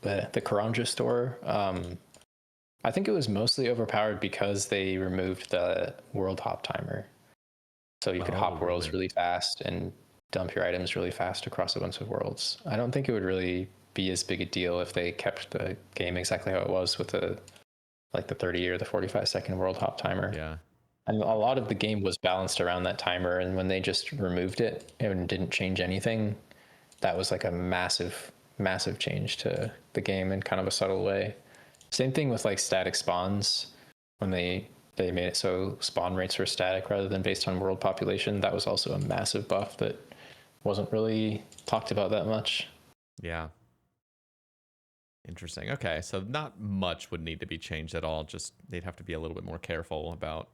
the Karamja store, I think it was mostly overpowered because they removed the world hop timer, so you could hop worlds really fast and dump your items really fast across a bunch of worlds. I don't think it would really be as big a deal if they kept the game exactly how it was with the 30 or the 45-second world hop timer. Yeah. And a lot of the game was balanced around that timer, and when they just removed it and didn't change anything, that was like a massive change to the game in kind of a subtle way. Same thing with like static spawns. When they made it so spawn rates were static rather than based on world population, that was also a massive buff that wasn't really talked about that much. Yeah. Interesting. Okay, so not much would need to be changed at all. Just they'd have to be a little bit more careful about.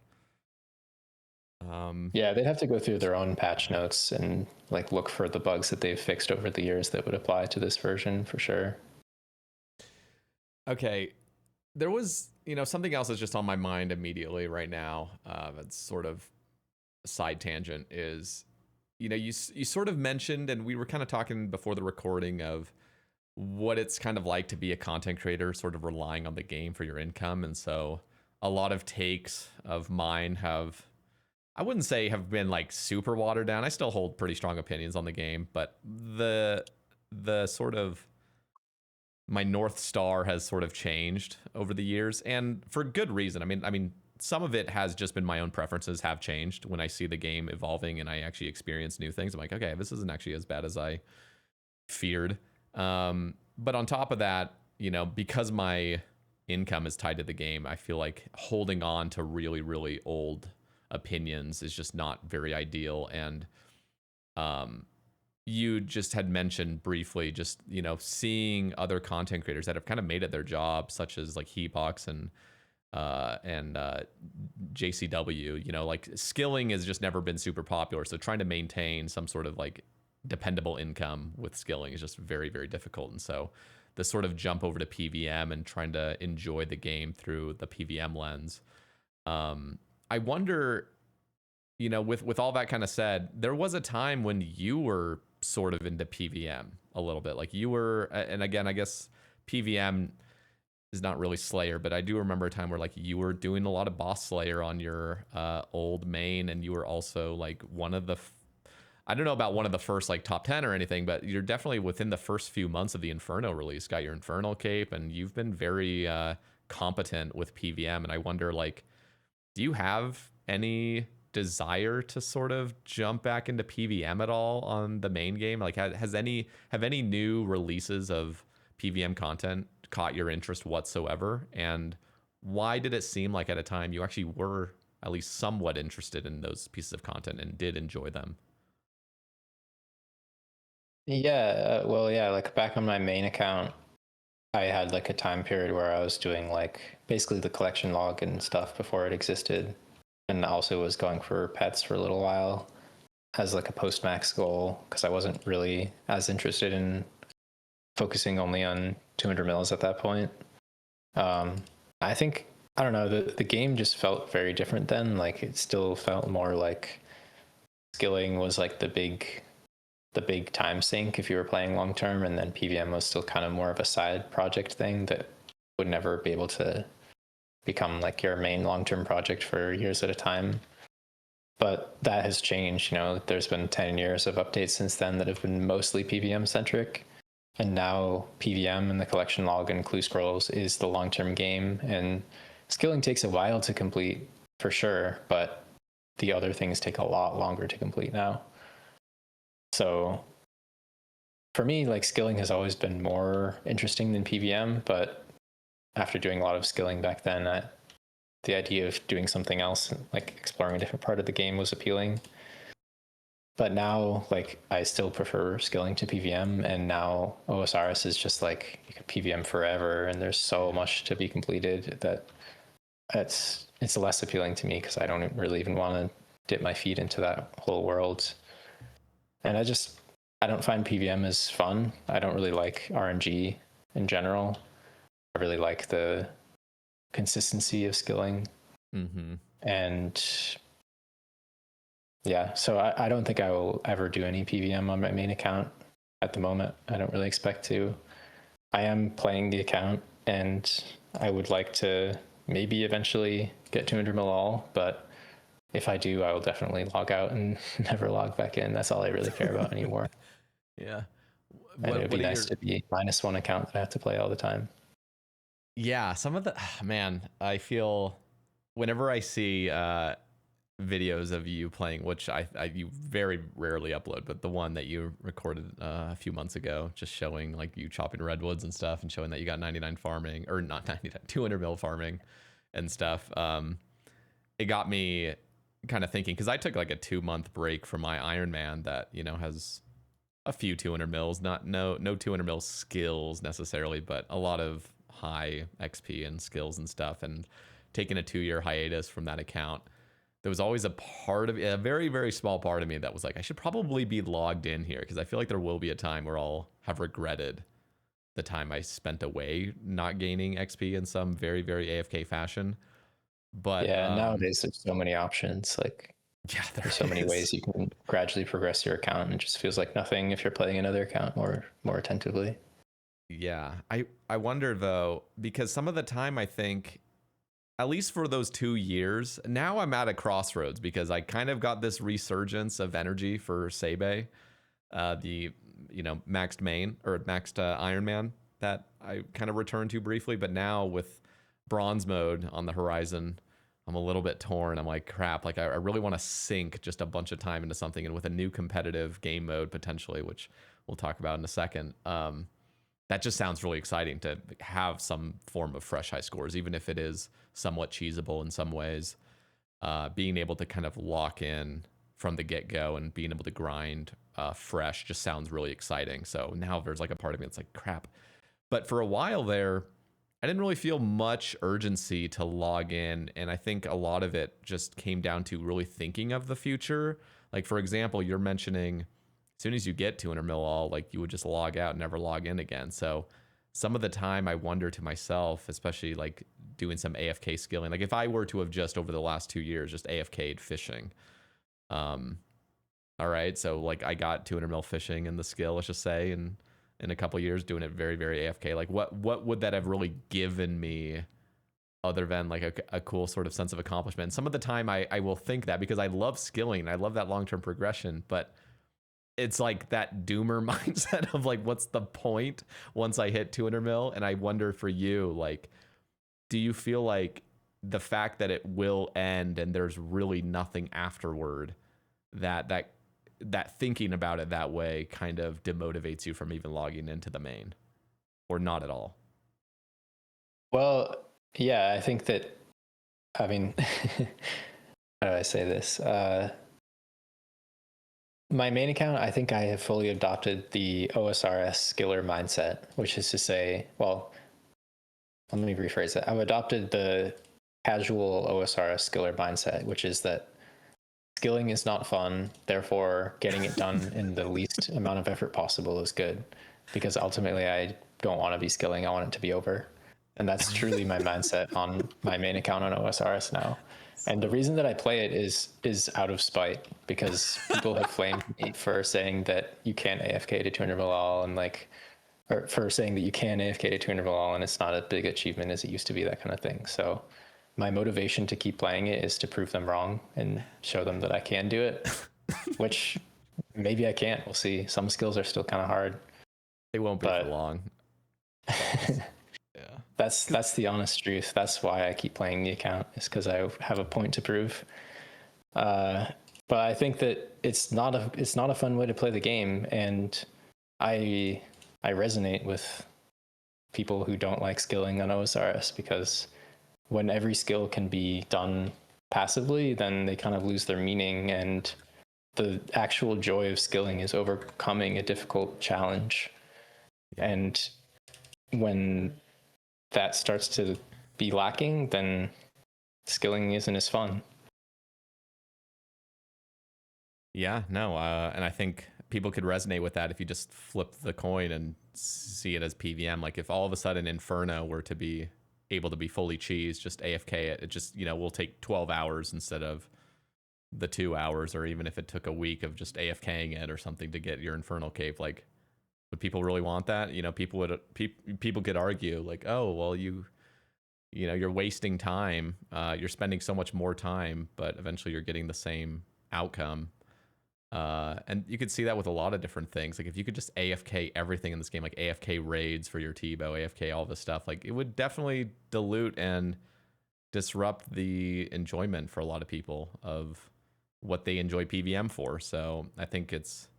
Yeah, they'd have to go through their own patch notes and like look for the bugs that they've fixed over the years that would apply to this version for sure. Okay, there was something else that's just on my mind immediately right now. That's sort of a side tangent. Is you sort of mentioned, and we were kind of talking before the recording of what it's kind of like to be a content creator, sort of relying on the game for your income. And so a lot of takes of mine have, I wouldn't say have been like super watered down. I still hold pretty strong opinions on the game, but the sort of my North Star has sort of changed over the years, and for good reason. I mean, some of it has just been my own preferences have changed when I see the game evolving and I actually experience new things. I'm like, okay, this isn't actually as bad as I feared. But on top of that, because my income is tied to the game, I feel like holding on to really, really old opinions is just not very ideal. And you just had mentioned briefly just, seeing other content creators that have kind of made it their job, such as like Heatbox and JCW, like skilling has just never been super popular. So trying to maintain some sort of like dependable income with skilling is just very, very difficult. And so the sort of jump over to PVM and trying to enjoy the game through the PVM lens. I wonder, with all that kind of said, there was a time when you were sort of into PVM a little bit. Like you were, and again, I guess PVM is not really Slayer, but I do remember a time where like you were doing a lot of boss Slayer on your old main, and you were also like one of the I don't know about one of the first like top 10 or anything, but you're definitely within the first few months of the Inferno release, got your Infernal cape, and you've been very competent with PVM. And I wonder, like, do you have any desire to sort of jump back into PVM at all on the main game? Like, have any new releases of PVM content caught your interest whatsoever? And why did it seem like at a time you actually were at least somewhat interested in those pieces of content and did enjoy them? Yeah, well, yeah, like back on my main account, I had like a time period where I was doing like basically the collection log and stuff before it existed, and also was going for pets for a little while as like a post max goal because I wasn't really as interested in focusing only on 200 mils at that point. I think I don't know, the game just felt very different then. Like it still felt more like skilling was like the big time sink if you were playing long term, and then PVM was still kind of more of a side project thing that would never be able to become like your main long term project for years at a time. But that has changed. There's been 10 years of updates since then that have been mostly PVM centric, and now PVM and the collection log and clue scrolls is the long term game, and skilling takes a while to complete for sure, but the other things take a lot longer to complete now. So for me, like skilling has always been more interesting than PVM, but after doing a lot of skilling back then, the idea of doing something else, like exploring a different part of the game, was appealing. But now, like, I still prefer skilling to PVM, and now OSRS is just like you can PVM forever, and there's so much to be completed that it's less appealing to me because I don't really even want to dip my feet into that whole world. And I don't find PVM as fun. I don't really like RNG in general. I really like the consistency of skilling. Mm-hmm. And yeah, so I don't think I will ever do any PVM on my main account at the moment. I don't really expect to. I am playing the account, and I would like to maybe eventually get 200 mil all, but if I do, I will definitely log out and never log back in. That's all I really care about anymore. Yeah. And it would be What are nice your to be -1 account that I have to play all the time. Yeah, some of the man, I feel whenever I see videos of you playing, which you very rarely upload, but the one that you recorded a few months ago, just showing like you chopping redwoods and stuff, and showing that you got 99 farming, or not 99, 200 mil farming and stuff. It got me kind of thinking, because I took like a 2-month break from my Iron Man that has a few 200 mils, no 200 mil skills necessarily, but a lot of high XP and skills and stuff, and taking a 2-year hiatus from that account. There was always a very, very small part of me that was like, I should probably be logged in here, because I feel like there will be a time where I'll have regretted the time I spent away not gaining XP in some very, very AFK fashion. But Yeah, nowadays there's so many options. Like, yeah, there's so many ways you can gradually progress your account, and it just feels like nothing if you're playing another account more attentively. Yeah, I wonder though, because some of the time I think, at least for those 2 years, now I'm at a crossroads, because I kind of got this resurgence of energy for Sae Bae, the maxed main, or maxed Iron Man that I kind of returned to briefly. But now with bronze mode on the horizon, I'm a little bit torn. I'm like, crap, like I really want to sink just a bunch of time into something, and with a new competitive game mode potentially, which we'll talk about in a second. That just sounds really exciting, to have some form of fresh high scores, even if it is somewhat cheesable in some ways. Being able to kind of lock in from the get-go and being able to grind fresh just sounds really exciting. So now there's like a part of me that's like, crap. But for a while there, I didn't really feel much urgency to log in. And I think a lot of it just came down to really thinking of the future. Like, for example, you're mentioning, as soon as you get 200 mil all, like you would just log out and never log in again. So some of the time I wonder to myself, especially like doing some AFK skilling, like if I were to have just over the last 2 years just AFK'd fishing, all right, so like I got 200 mil fishing in the skill, let's just say, and in a couple years doing it very, very AFK, like what would that have really given me, other than like a cool sort of sense of accomplishment? And some of the time I will think that, because I love skilling, I love that long-term progression, but it's like that doomer mindset of like, what's the point once I hit 200 mil? And I wonder for you, like, do you feel like the fact that it will end and there's really nothing afterward, that thinking about it that way kind of demotivates you from even logging into the main, or not at all? Well, yeah, I think that, I mean, how do I say this? My main account, I think I have fully adopted the OSRS skiller mindset, which is to say, well, let me rephrase that. I've adopted the casual OSRS skiller mindset, which is that skilling is not fun. Therefore, getting it done in the least amount of effort possible is good, because ultimately I don't want to be skilling. I want it to be over. And that's truly my mindset on my main account on OSRS now. And the reason that I play it is out of spite, because people have flamed me for saying that you can't AFK to 200 Malal, and like, or for saying that you can AFK to 200 Malal and it's not a big achievement as it used to be, that kind of thing. So my motivation to keep playing it is to prove them wrong and show them that I can do it, which maybe I can't. We'll see. Some skills are still kind of hard. It won't be for long. Yeah. That's the honest truth. That's why I keep playing the account, is because I have a point to prove. But I think that it's not a fun way to play the game, and I resonate with people who don't like skilling on OSRS, because when every skill can be done passively, then they kind of lose their meaning, and the actual joy of skilling is overcoming a difficult challenge. And when that starts to be lacking, then skilling isn't as fun. Yeah, no, and I think people could resonate with that if you just flip the coin and see it as PVM. Like if all of a sudden Inferno were to be able to be fully cheese, just AFK it, it just, will take 12 hours instead of the 2 hours, or even if it took a week of just AFKing it or something to get your Infernal Cape. Like, would people really want that? People could argue like, oh, well, you're wasting time. You're spending so much more time, but eventually you're getting the same outcome. And you could see that with a lot of different things. Like if you could just AFK everything in this game, like AFK raids for your T-bow, AFK all this stuff, like it would definitely dilute and disrupt the enjoyment for a lot of people of what they enjoy PVM for. So I think it's,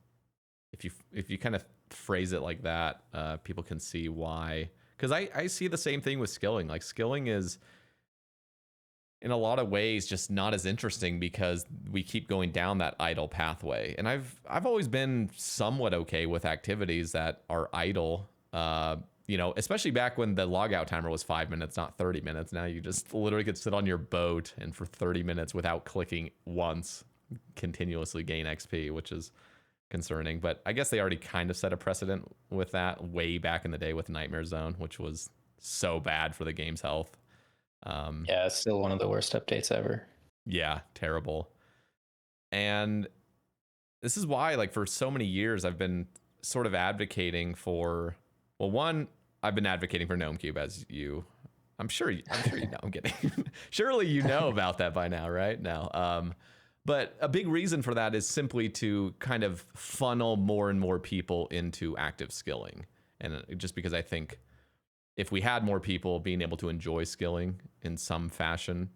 if you kind of phrase it like that, people can see why. Because I see the same thing with skilling. Like skilling is in a lot of ways just not as interesting because we keep going down that idle pathway. And I've always been somewhat okay with activities that are idle. Especially back when the logout timer was 5 minutes, not 30 minutes. Now you just literally could sit on your boat and for 30 minutes without clicking once continuously gain XP, which is concerning. But I guess they already kind of set a precedent with that way back in the day with Nightmare Zone, which was so bad for the game's health. Yeah, it's still one of the worst updates ever. Yeah, terrible. And this is why, like, for so many years, I've been sort of advocating for, well, one, I've been advocating for Gnome Cube, as I'm sure you know. I'm kidding. Surely you know about that by now, right? No. But a big reason for that is simply to kind of funnel more and more people into active skilling. And just because I think if we had more people being able to enjoy skilling in some fashion,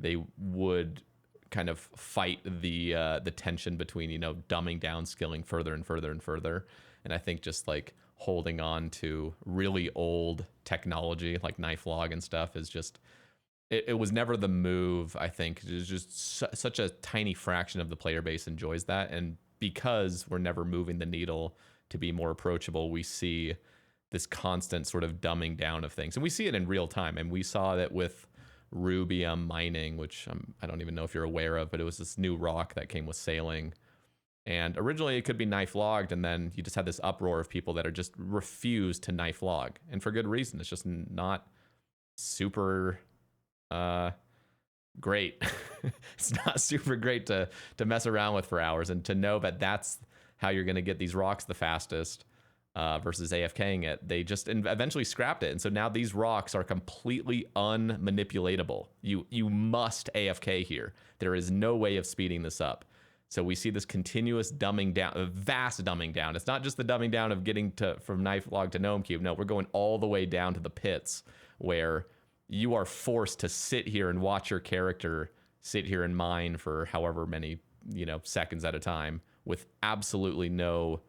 they would kind of fight the tension between dumbing down skilling further and further and further. And I think just like holding on to really old technology like knife log and stuff is just, it was never the move. I think it's just such a tiny fraction of the player base enjoys that, and because we're never moving the needle to be more approachable, we see this constant sort of dumbing down of things. And we see it in real time. And we saw that with Rubium mining, which I don't even know if you're aware of, but it was this new rock that came with sailing. And originally it could be knife logged, and then you just had this uproar of people that are just refused to knife log. And for good reason. It's just not super great. It's not super great to mess around with for hours, and to know that that's how you're going to get these rocks the fastest. Versus AFKing it, they just eventually scrapped it, and so now these rocks are completely unmanipulatable. You must AFK here. There is no way of speeding this up. So we see this continuous dumbing down, a vast dumbing down. It's not just the dumbing down of getting from knife log to gnome cube. No, we're going all the way down to the pits where you are forced to sit here and watch your character sit here and mine for however many seconds at a time with absolutely no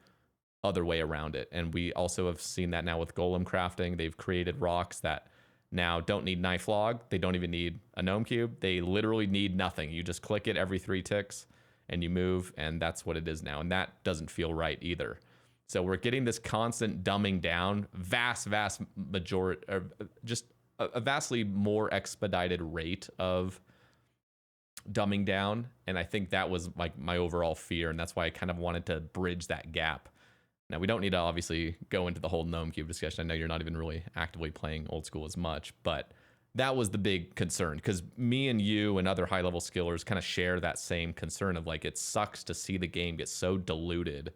other way around it. And we also have seen that now with golem crafting. They've created rocks that now don't need knife log. They don't even need a gnome cube. They literally need nothing. You just click it every 3 ticks and you move, and that's what it is now. And that doesn't feel right either. So we're getting this constant dumbing down, vast majority, or just a vastly more expedited rate of dumbing down. And I think that was like my overall fear, and that's why I kind of wanted to bridge that gap. Now, we don't need to obviously go into the whole gnome cube discussion. I know you're not even really actively playing old school as much, but that was the big concern, because me and you and other high level skillers kind of share that same concern of like, it sucks to see the game get so diluted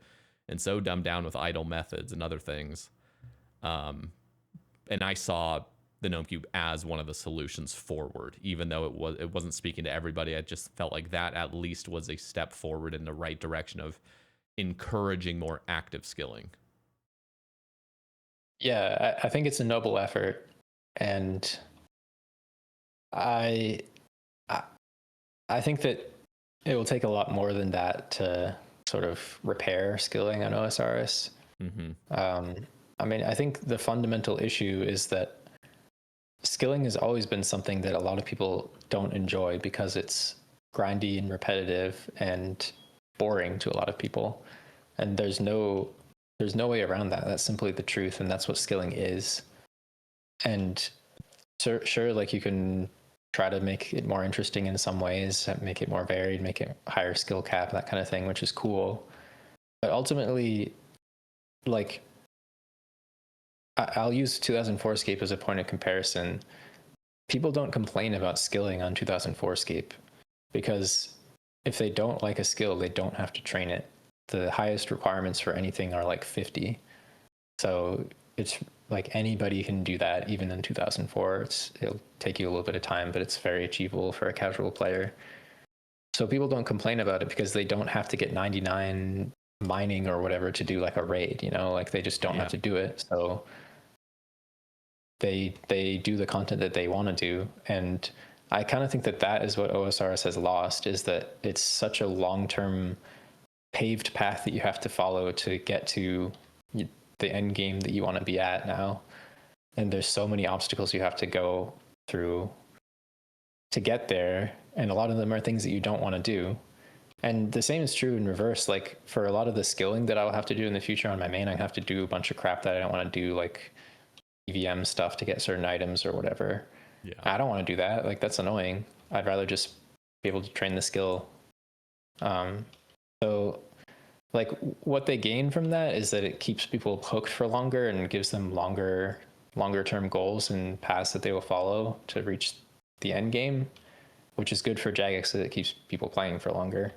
and so dumbed down with idle methods and other things. And I saw the gnome cube as one of the solutions forward, even though it wasn't speaking to everybody. I just felt like that at least was a step forward in the right direction of encouraging more active skilling. Yeah, I think it's a noble effort, and I think that it will take a lot more than that to sort of repair skilling on OSRS. I mean, I think the fundamental issue is that skilling has always been something that a lot of people don't enjoy because it's grindy and repetitive and boring to a lot of people, and there's no way around that. That's simply the truth, and that's what skilling is. And sure, like you can try to make it more interesting in some ways, make it more varied, make it higher skill cap, that kind of thing, which is cool. But ultimately, like, I'll use 2004Scape as a point of comparison. People don't complain about skilling on 2004Scape because if they don't like a skill, they don't have to train it. The highest requirements for anything are like 50. So it's like anybody can do that even in 2004. It'll take you a little bit of time, but it's very achievable for a casual player. So people don't complain about it because they don't have to get 99 mining or whatever to do like a raid, you know, like they just don't have to do it. So they do the content that they want to do. And I kind of think that that is what OSRS has lost, is that it's such a long-term paved path that you have to follow to get to the end game that you want to be at now. And there's so many obstacles you have to go through to get there. And a lot of them are things that you don't want to do. And the same is true in reverse. Like for a lot of the skilling that I'll have to do in the future on my main, I have to do a bunch of crap that I don't want to do, like EVM stuff to get certain items or whatever. Yeah. I don't want to do that. Like that's annoying. I'd rather just be able to train the skill. So like what they gain from that is that it keeps people hooked for longer and gives them longer term goals and paths that they will follow to reach the end game, which is good for Jagex because it keeps people playing for longer.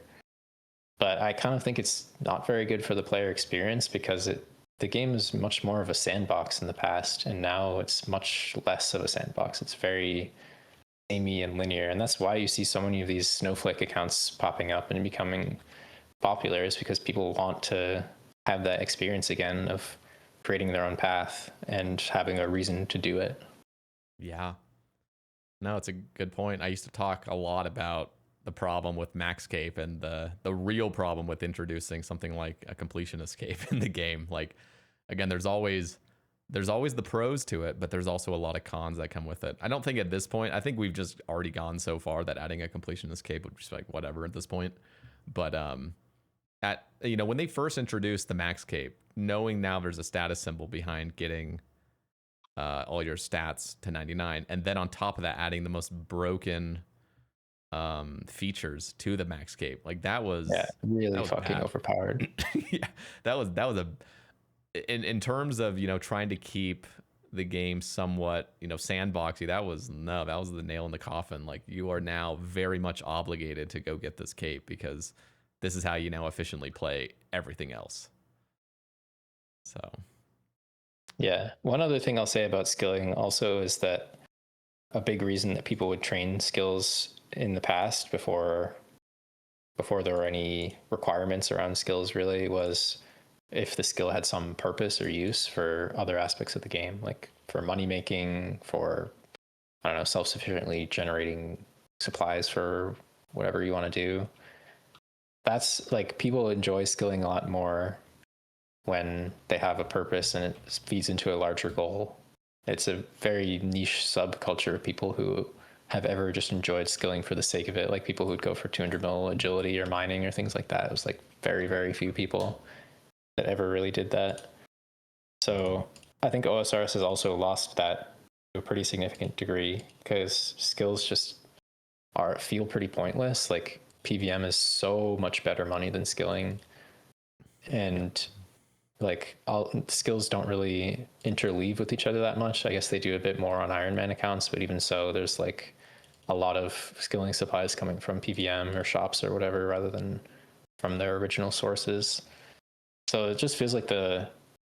But I kind of think it's not very good for the player experience because the game is much more of a sandbox in the past, and now it's much less of a sandbox. It's very samey and linear, and that's why you see so many of these snowflake accounts popping up and becoming popular, is because people want to have that experience again of creating their own path and having a reason to do it. Yeah. No, it's a good point. I used to talk a lot about the problem with Maxcape and the real problem with introducing something like a completion escape in the game. Like, again, there's always the pros to it, but there's also a lot of cons that come with it. I don't think at this point, I think we've just already gone so far that adding a completion escape would just be like whatever at this point. But when they first introduced the Maxcape, knowing now there's a status symbol behind getting all your stats to 99, and then on top of that adding the most broken features to the Maxcape, like that was really fucking overpowered. Yeah, that was a in terms of trying to keep the game somewhat sandboxy, that was the nail in the coffin. Like you are now very much obligated to go get this cape because this is how you now efficiently play everything else. So yeah, one other thing I'll say about skilling also is that a big reason that people would train skills in the past before there were any requirements around skills really was if the skill had some purpose or use for other aspects of the game, like for money making, for I don't know, self-sufficiently generating supplies for whatever you want to do. That's like people enjoy skilling a lot more when they have a purpose and it feeds into a larger goal. It's a very niche subculture of people who have ever just enjoyed skilling for the sake of it, like people who'd go for 200 mil agility or mining or things like that. It was like very, very few people that ever really did that. So I think OSRS has also lost that to a pretty significant degree because skills just feel pretty pointless. Like PVM is so much better money than skilling, and like skills don't really interleave with each other that much. I guess they do a bit more on Ironman accounts, but even so, there's like a lot of skilling supplies coming from PVM or shops or whatever rather than from their original sources. So it just feels like the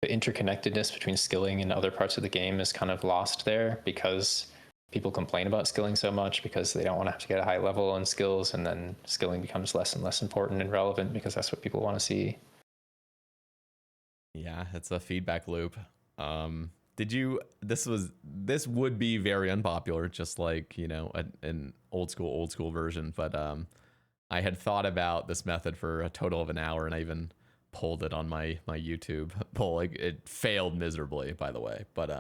interconnectedness between skilling and other parts of the game is kind of lost there because people complain about skilling so much because they don't want to have to get a high level on skills, and then skilling becomes less and less important and relevant because that's what people want to see. Yeah, it's a feedback loop. This would be very unpopular, just like an old school version, but I had thought about this method for a total of an hour, and I even pulled it on my YouTube poll. Like, it failed miserably, by the way, but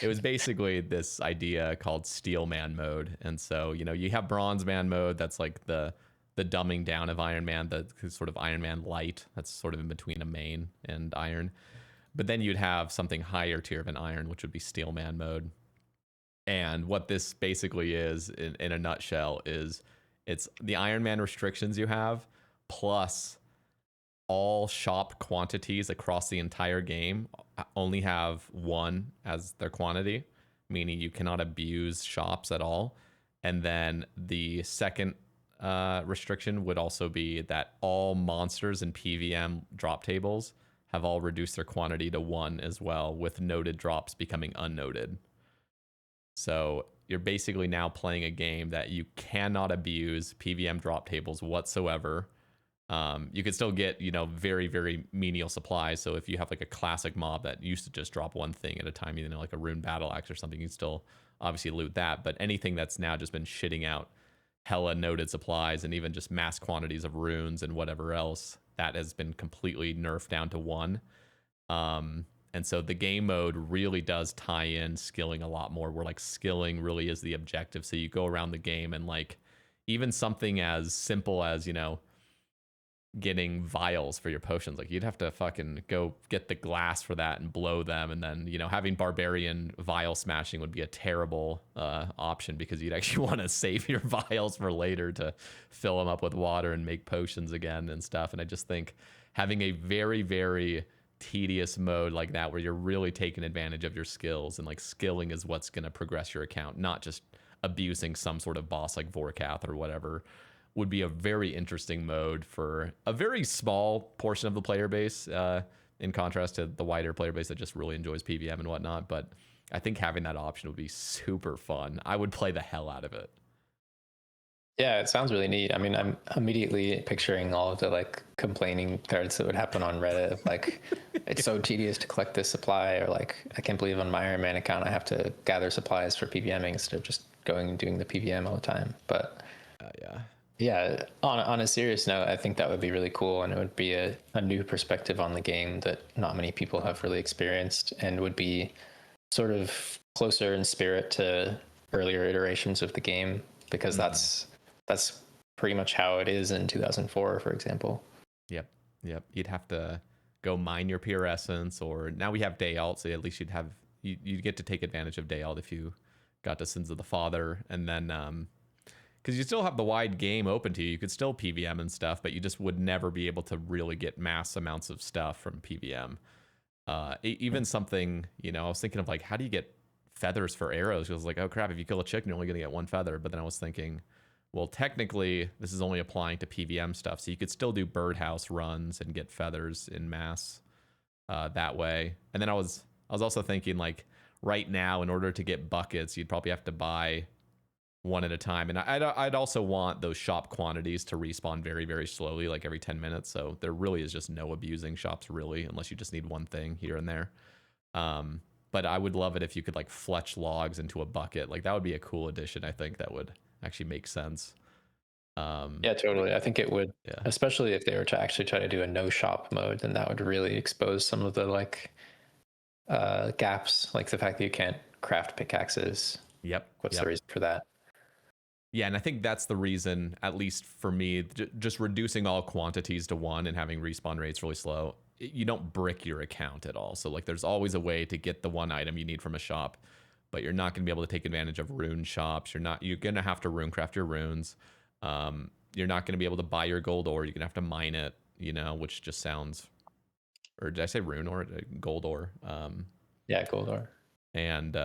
it was basically this idea called Steelman mode. And so you have Bronzeman mode, that's like the dumbing down of Iron Man, the sort of Iron Man light, that's sort of in between a main and Iron. But then you'd have something higher tier of an Iron, which would be Steelman mode. And what this basically is, in a nutshell, is it's the Iron Man restrictions you have, plus all shop quantities across the entire game only have one as their quantity, meaning you cannot abuse shops at all. And then the second restriction would also be that all monsters and PVM drop tables have all reduced their quantity to one as well, with noted drops becoming unnoted. So you're basically now playing a game that you cannot abuse PVM drop tables whatsoever. You could still get, very, very menial supplies. So if you have like a classic mob that used to just drop one thing at a time, like a rune battle axe or something, you can still obviously loot that. But anything that's now just been shitting out hella noted supplies and even just mass quantities of runes and whatever else, that has been completely nerfed down to one. And so the game mode really does tie in skilling a lot more, where like skilling really is the objective. So you go around the game and like even something as simple as, getting vials for your potions, like you'd have to fucking go get the glass for that and blow them, and then having barbarian vial smashing would be a terrible option, because you'd actually want to save your vials for later to fill them up with water and make potions again and stuff. And I just think having a very, very tedious mode like that, where you're really taking advantage of your skills, and like skilling is what's going to progress your account, not just abusing some sort of boss like Vorkath or whatever, would be a very interesting mode for a very small portion of the player base, in contrast to the wider player base that just really enjoys PVM and whatnot. But I think having that option would be super fun. I would play the hell out of it. Yeah, it sounds really neat. I mean, I'm immediately picturing all of the like complaining threads that would happen on Reddit. Like, it's so tedious to collect this supply, or like, I can't believe on my Iron Man account I have to gather supplies for PVMing instead of just going and doing the PVM all the time. But yeah, on a serious note, I think that would be really cool, and it would be a new perspective on the game that not many people have really experienced, and would be sort of closer in spirit to earlier iterations of the game, because that's pretty much how it is in 2004, for example. Yep. You'd have to go mine your pure essence, or now we have day alt, so at least you'd get to take advantage of day alt if you got to Sins of the Father, and then because you still have the wide game open to you. You could still PVM and stuff, but you just would never be able to really get mass amounts of stuff from PVM. Even something, I was thinking of like, how do you get feathers for arrows? Because I was like, oh crap, if you kill a chicken, you're only going to get one feather. But then I was thinking, well, technically, this is only applying to PVM stuff. So you could still do birdhouse runs and get feathers in mass that way. And then I was also thinking, like, right now, in order to get buckets, you'd probably have to buy one at a time, and I'd also want those shop quantities to respawn very, very slowly, like every 10 minutes. So there really is just no abusing shops, really, unless you just need one thing here and there. But I would love it if you could like fletch logs into a bucket. Like, that would be a cool addition. I think that would actually make sense. Yeah, totally. I think it would, especially if they were to actually try to do a no shop mode, then that would really expose some of the like gaps, like the fact that you can't craft pickaxes. What's the reason for that? Yeah, and I think that's the reason, at least for me, just reducing all quantities to one and having respawn rates really slow. You don't brick your account at all. So like, there's always a way to get the one item you need from a shop, but you're not going to be able to take advantage of rune shops. You're going to have to runecraft your runes. You're not going to be able to buy your gold ore. You're going to have to mine it, which just sounds, or did I say rune ore? Gold ore. Yeah, gold ore. And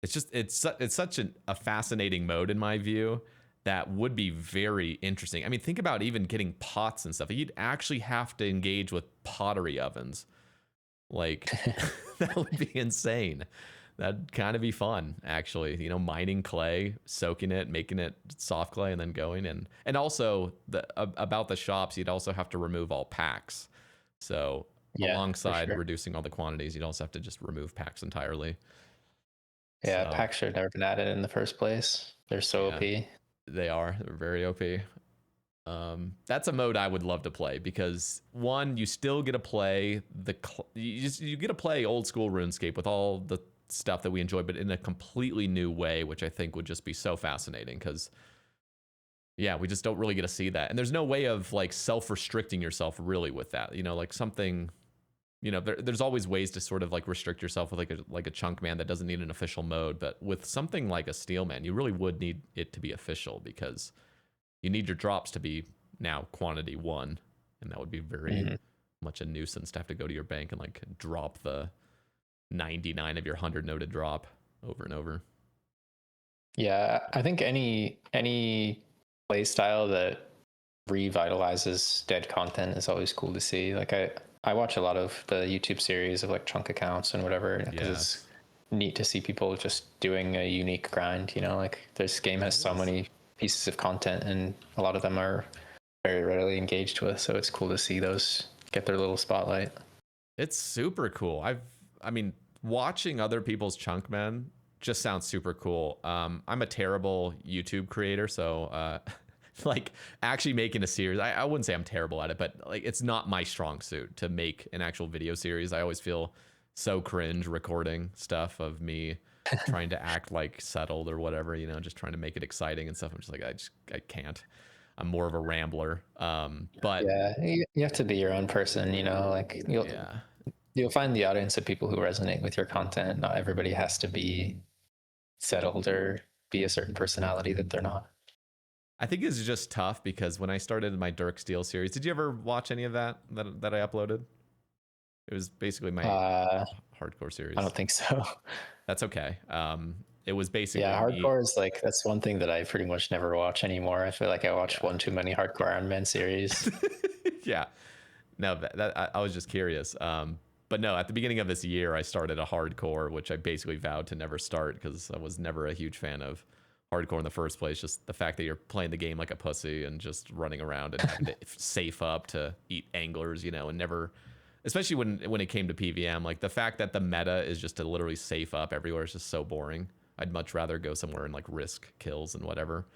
it's such a fascinating mode in my view that would be very interesting. I mean, think about even getting pots and stuff. You'd actually have to engage with pottery ovens. Like, that would be insane. That'd kind of be fun, actually. Mining clay, soaking it, making it soft clay, and then going in. And also, about the shops, you'd also have to remove all packs. So alongside reducing all the quantities, you'd also have to just remove packs entirely. Yeah, packs should have never been added in the first place. They're so OP. They are. They're very OP. That's a mode I would love to play, because one, you still get to play you get to play old school RuneScape with all the stuff that we enjoy, but in a completely new way, which I think would just be so fascinating, because we just don't really get to see that. And there's no way of like self-restricting yourself really with that. Like something you know, there's always ways to sort of like restrict yourself with like a chunk man that doesn't need an official mode. But with something like a Steelman, you really would need it to be official, because you need your drops to be now quantity 1, and that would be very much a nuisance to have to go to your bank and like drop the 99 of your 100 noted drop over and over. Yeah, I think any play style that revitalizes dead content is always cool to see. Like I watch a lot of the YouTube series of like chunk accounts and whatever, because it's neat to see people just doing a unique grind, you know, like this game has so many pieces of content and a lot of them are very rarely engaged with, so it's cool to see those get their little spotlight. It's super cool. I mean, watching other people's chunk men just sounds super cool. I'm a terrible YouTube creator, so like actually making a series, I wouldn't say I'm terrible at it, but like it's not my strong suit to make an actual video series. I always feel so cringe recording stuff of me trying to act like settled or whatever, you know, just trying to make it exciting and stuff. I'm just like, I can't. I'm more of a rambler. But yeah, you have to be your own person, you know, like you'll find the audience of people who resonate with your content. Not everybody has to be settled or be a certain personality that they're not. I think it's just tough because when I started my Dirk Steel series, did you ever watch any of that I uploaded? It was basically my hardcore series. I don't think so. That's okay. It was basically hardcore is like, that's one thing that I pretty much never watch anymore. I feel like I watched one too many hardcore Iron Man series. Yeah. No, I was just curious. But no, at the beginning of this year, I started a hardcore, which I basically vowed to never start because I was never a huge fan of hardcore in the first place. Just the fact that you're playing the game like a pussy and just running around and having to safe up to eat anglers, you know, and never, especially when it came to PVM, like the fact that the meta is just to literally safe up everywhere is just so boring. I'd much rather go somewhere and like risk kills and whatever.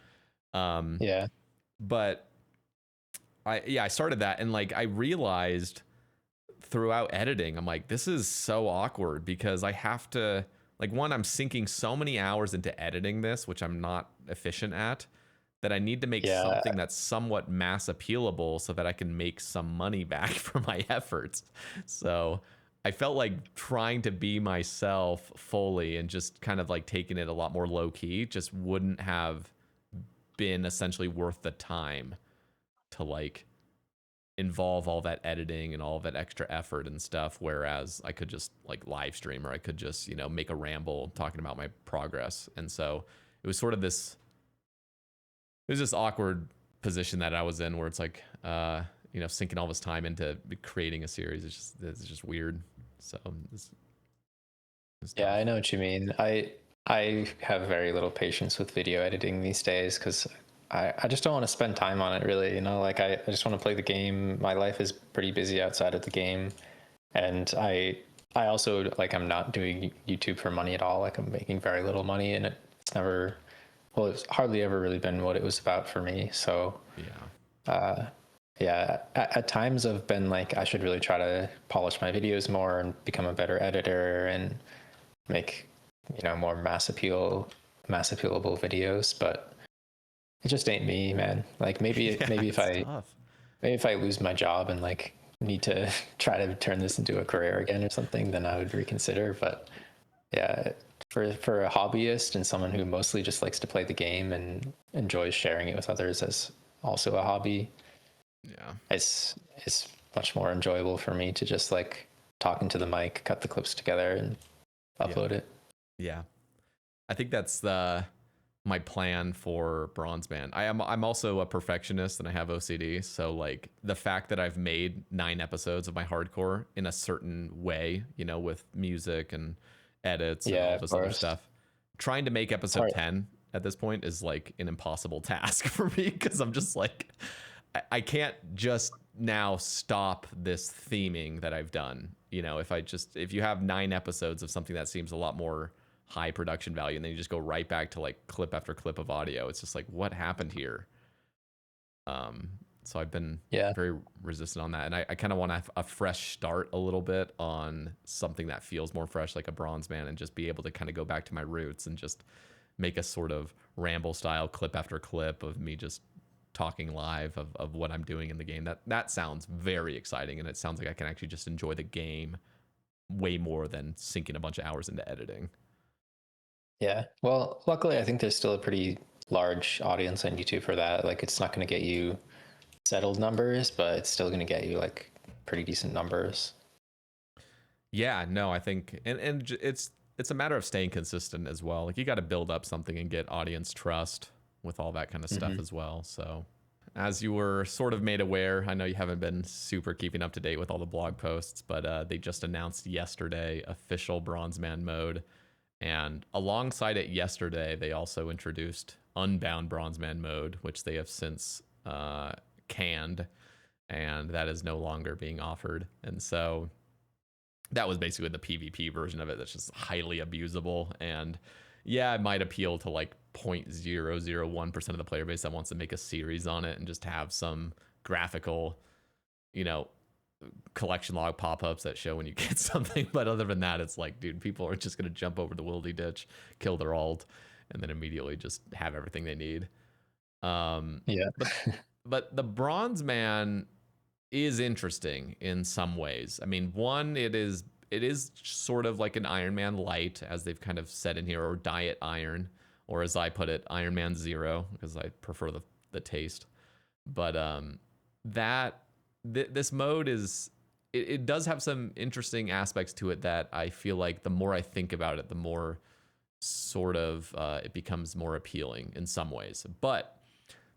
But I started that, and like I realized throughout editing, I'm like, this is so awkward because I have to, like, one, I'm sinking so many hours into editing this, which I'm not efficient at, that I need to make something that's somewhat mass appealable so that I can make some money back for my efforts. So I felt like trying to be myself fully and just kind of like taking it a lot more low key just wouldn't have been essentially worth the time to like involve all that editing and all that extra effort and stuff, whereas I could just like live stream, or I could just, you know, make a ramble talking about my progress. And so it was sort of this awkward position that I was in where it's like, you know, sinking all this time into creating a series it's just weird. So it's yeah, I know what you mean. I have very little patience with video editing these days because I just don't want to spend time on it, really. You know, like I just want to play the game. My life is pretty busy outside of the game, and I also, like, I'm not doing YouTube for money at all. Like, I'm making very little money, and it's never, well, it's hardly ever really been what it was about for me. So at times I've been like, I should really try to polish my videos more and become a better editor and make, you know, more mass appealable videos, but it just ain't me, man. Like maybe if I lose my job and like need to try to turn this into a career again or something, then I would reconsider. But yeah, for a hobbyist and someone who mostly just likes to play the game and enjoys sharing it with others as also a hobby, it's much more enjoyable for me to just like talk into the mic, cut the clips together, and upload it. Yeah, I think that's my plan for Bronzeman. I'm also a perfectionist and I have OCD, so like the fact that I've made 9 episodes of my hardcore in a certain way, you know, with music and edits and all this other stuff, trying to make episode 10 at this point is like an impossible task for me, because I'm just like, I can't just now stop this theming that I've done. You know, if you have 9 episodes of something that seems a lot more high production value and then you just go right back to like clip after clip of audio, it's just like, what happened here? So I've been very resistant on that, and I kind of want a fresh start a little bit on something that feels more fresh, like a Bronzeman, and just be able to kind of go back to my roots and just make a sort of ramble style clip after clip of me just talking live of what I'm doing in the game. That sounds very exciting, and it sounds like I can actually just enjoy the game way more than sinking a bunch of hours into editing. Yeah. Well, luckily, I think there's still a pretty large audience on YouTube for that. Like, it's not going to get you settled numbers, but it's still going to get you like pretty decent numbers. Yeah, no, I think, and it's a matter of staying consistent as well. Like, you got to build up something and get audience trust with all that kind of stuff as well. So, as you were sort of made aware, I know you haven't been super keeping up to date with all the blog posts, but they just announced yesterday official Bronzeman mode. And alongside it yesterday, they also introduced Unbound Bronzeman mode, which they have since canned, and that is no longer being offered. And so that was basically the PvP version of it that's just highly abusable. And yeah, it might appeal to like 0.001% of the player base that wants to make a series on it and just have some graphical, you know, collection log pop-ups that show when you get something. But other than that, it's like, dude, people are just going to jump over the wildy ditch, kill their ult, and then immediately just have everything they need. Yeah. But the Bronzeman is interesting in some ways. I mean, one, it is sort of like an Iron Man light, as they've kind of said in here, or Diet Iron, or as I put it, Iron Man Zero, because I prefer the taste. But this mode is, it does have some interesting aspects to it that I feel like the more I think about it, the more sort of it becomes more appealing in some ways. But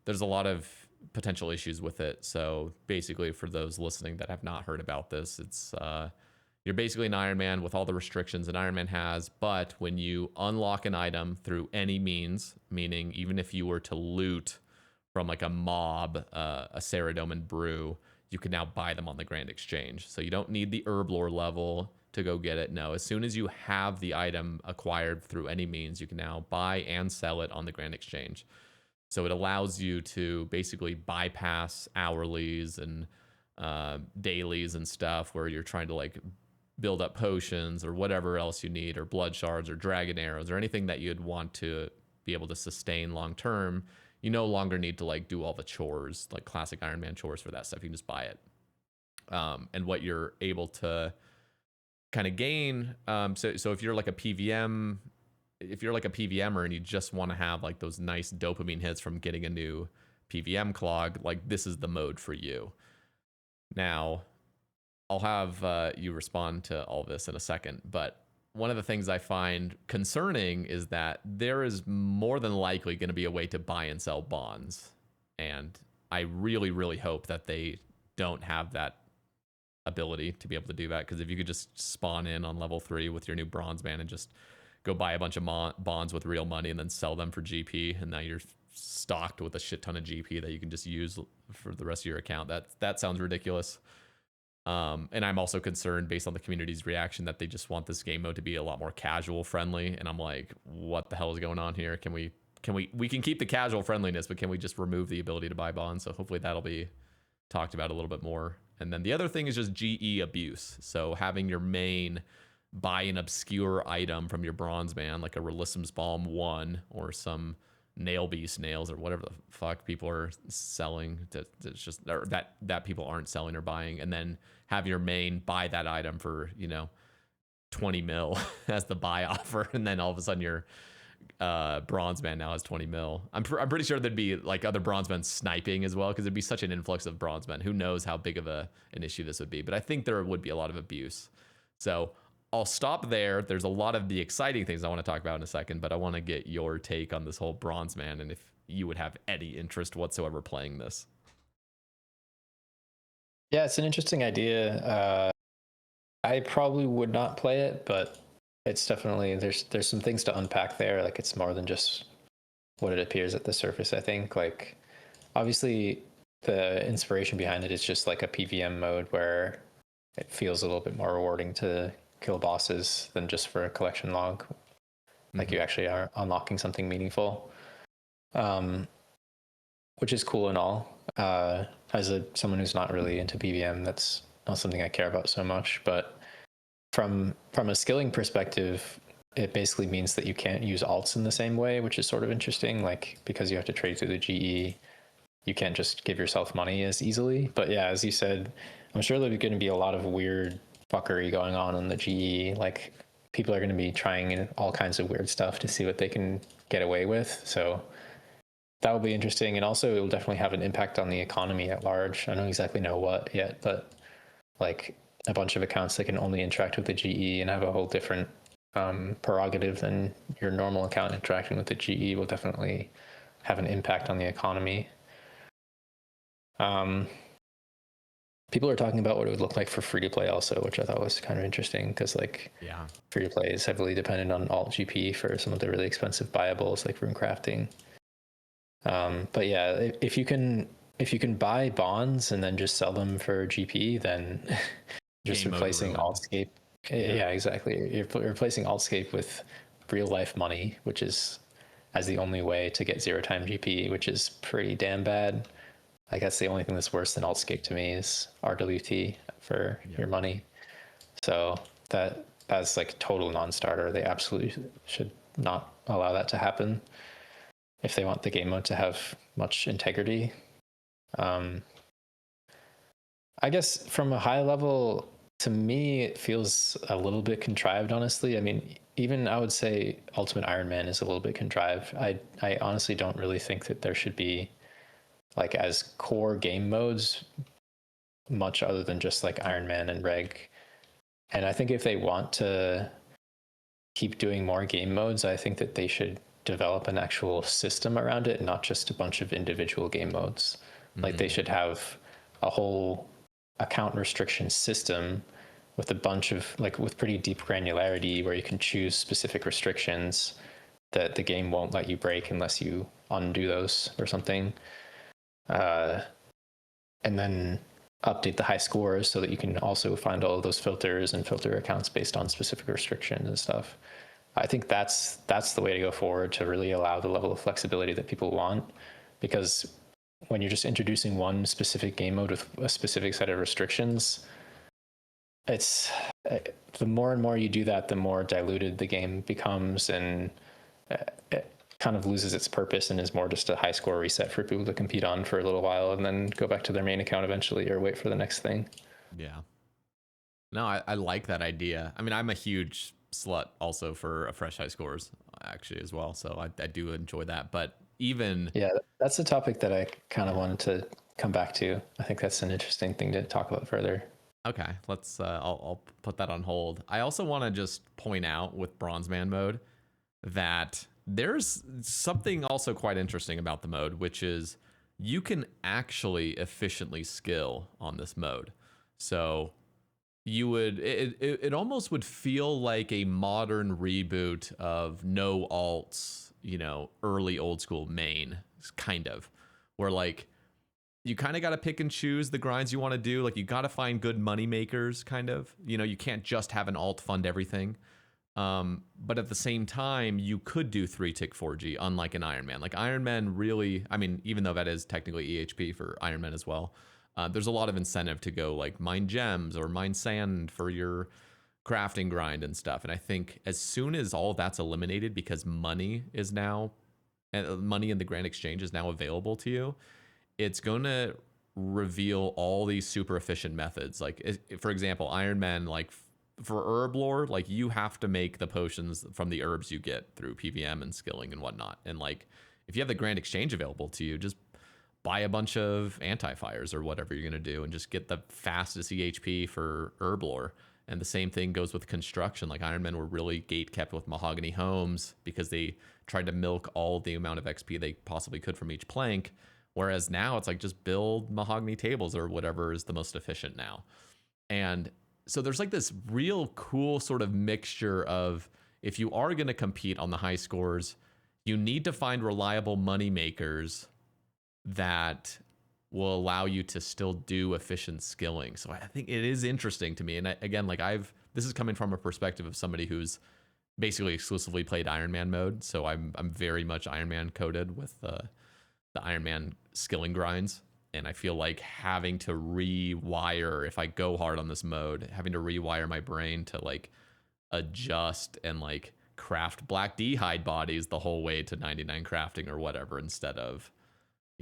there's a lot of potential issues with it. So basically, for those listening that have not heard about this, it's you're basically an Iron Man with all the restrictions an Iron Man has, but when you unlock an item through any means, meaning even if you were to loot from like a mob, a Saradomin brew, you can now buy them on the Grand Exchange. So you don't need the Herblore level to go get it. No, as soon as you have the item acquired through any means, you can now buy and sell it on the Grand Exchange. So it allows you to basically bypass hourlies and dailies and stuff where you're trying to like build up potions or whatever else you need, or blood shards or dragon arrows or anything that you'd want to be able to sustain long term. You no longer need to like do all the chores, like classic Iron Man chores for that stuff. You can just buy it. And what you're able to kind of gain. So if you're like a PVM, if you're like a PVMer and you just want to have like those nice dopamine hits from getting a new PVM clog, like this is the mode for you. Now, I'll have you respond to all this in a second, but one of the things I find concerning is that there is more than likely going to be a way to buy and sell bonds. And I really, really hope that they don't have that ability to be able to do that. Because if you could just spawn in on level 3 with your new Bronzeman and just go buy a bunch of bonds with real money and then sell them for GP, and now you're stocked with a shit ton of GP that you can just use for the rest of your account. That sounds ridiculous. And I'm also concerned, based on the community's reaction, that they just want this game mode to be a lot more casual friendly. And I'm like, what the hell is going on here? We can keep the casual friendliness, but can we just remove the ability to buy bonds? So hopefully that'll be talked about a little bit more. And then the other thing is just GE abuse. So having your main buy an obscure item from your Bronzeman, like a Relissim's Balm 1 or some Nail Beast nails or whatever the fuck people are selling, that's just, or that people aren't selling or buying, and then have your main buy that item for 20 mil as the buy offer, and then all of a sudden your Bronzeman now has 20 mil. I'm pretty sure there'd be like other Bronzemen sniping as well, because it'd be such an influx of Bronzemen. Who knows how big of an issue this would be, but I think there would be a lot of abuse. So I'll stop there. There's a lot of the exciting things I want to talk about in a second, but I want to get your take on this whole Bronzeman and if you would have any interest whatsoever playing this. Yeah, it's an interesting idea. I probably would not play it, but it's definitely, there's some things to unpack there. Like, it's more than just what it appears at the surface, I think. Like, obviously the inspiration behind it is just like a PVM mode where it feels a little bit more rewarding to kill bosses than just for a collection log. Like, you actually are unlocking something meaningful, which is cool and all. As someone who's not really into PVM, that's not something I care about so much. But from a skilling perspective, it basically means that you can't use alts in the same way, which is sort of interesting. Like, because you have to trade through the GE, you can't just give yourself money as easily. But yeah, as you said, I'm sure there's going to be a lot of weird fuckery going on in the GE. Like people are going to be trying all kinds of weird stuff to see what they can get away with. So that will be interesting. And also it will definitely have an impact on the economy at large. I don't exactly know what yet, but like a bunch of accounts that can only interact with the GE and have a whole different prerogative than your normal account interacting with the GE will definitely have an impact on the economy. People are talking about what it would look like for free to play also, which I thought was kind of interesting because like free to play is heavily dependent on alt GP for some of the really expensive buyables like rune crafting. But yeah, if you can buy bonds and then just sell them for GP, then just replacing Altscape. Yeah, exactly. You're replacing Altscape with real life money, which is as the only way to get 0 time GP, which is pretty damn bad. I guess the only thing that's worse than Altscape to me is RWT for your money. So that's like total non-starter. They absolutely should not allow that to happen if they want the game mode to have much integrity. I guess from a high level, to me, it feels a little bit contrived, honestly. I mean, even I would say Ultimate Iron Man is a little bit contrived. I honestly don't really think that there should be like as core game modes much other than just like Iron Man and Reg. And I think if they want to keep doing more game modes, I think that they should develop an actual system around it, not just a bunch of individual game modes. Like they should have a whole account restriction system with a bunch of like with pretty deep granularity where you can choose specific restrictions that the game won't let you break unless you undo those or something. And then update the Hiscores so that you can also find all of those filters and filter accounts based on specific restrictions and stuff. I think that's the way to go forward to really allow the level of flexibility that people want, because when you're just introducing one specific game mode with a specific set of restrictions, it's the more and more you do that, the more diluted the game becomes, and it kind of loses its purpose and is more just a high score reset for people to compete on for a little while and then go back to their main account eventually or wait for the next thing. Yeah. No, I like that idea. I mean, I'm a huge slut also for a fresh Hiscores actually as well, so I do enjoy that. But even that's a topic that I kind of wanted to come back to. I think that's an interesting thing to talk about further. Okay, let's I'll put that on hold. I also want to just point out with Bronzeman mode that there's something also quite interesting about the mode, which is you can actually efficiently skill on this mode. So you would it almost would feel like a modern reboot of no alts, you know, early old school main kind of, where like you kind of got to pick and choose the grinds you want to do. Like you got to find good money makers kind of, you know, you can't just have an alt fund everything. But at the same time, you could do 3-tick 4G, unlike an Iron Man. Like Iron Man really, I mean, even though that is technically EHP for Iron Man as well, there's a lot of incentive to go like mine gems or mine sand for your crafting grind and stuff. And I think as soon as all that's eliminated, because money is now, money in the Grand Exchange is now available to you, it's going to reveal all these super efficient methods. Like, for example, Iron Man, like for herb lore, like you have to make the potions from the herbs you get through PVM and skilling and whatnot. And like, if you have the Grand Exchange available to you, just buy a bunch of anti-fires or whatever you're going to do and just get the fastest EHP for herb lore. And the same thing goes with construction. Like Iron Men were really gate kept with mahogany homes because they tried to milk all the amount of XP they possibly could from each plank. Whereas now it's like just build mahogany tables or whatever is the most efficient now. And so there's like this real cool sort of mixture of, if you are going to compete on the high scores, you need to find reliable money makers that will allow you to still do efficient skilling. So I think it is interesting to me. And again, like this is coming from a perspective of somebody who's basically exclusively played Iron Man mode. So I'm very much Iron Man coded with the Iron Man skilling grinds. And I feel like having to rewire, if I go hard on this mode, having to rewire my brain to like adjust and like craft black D hide bodies the whole way to 99 crafting or whatever, instead of,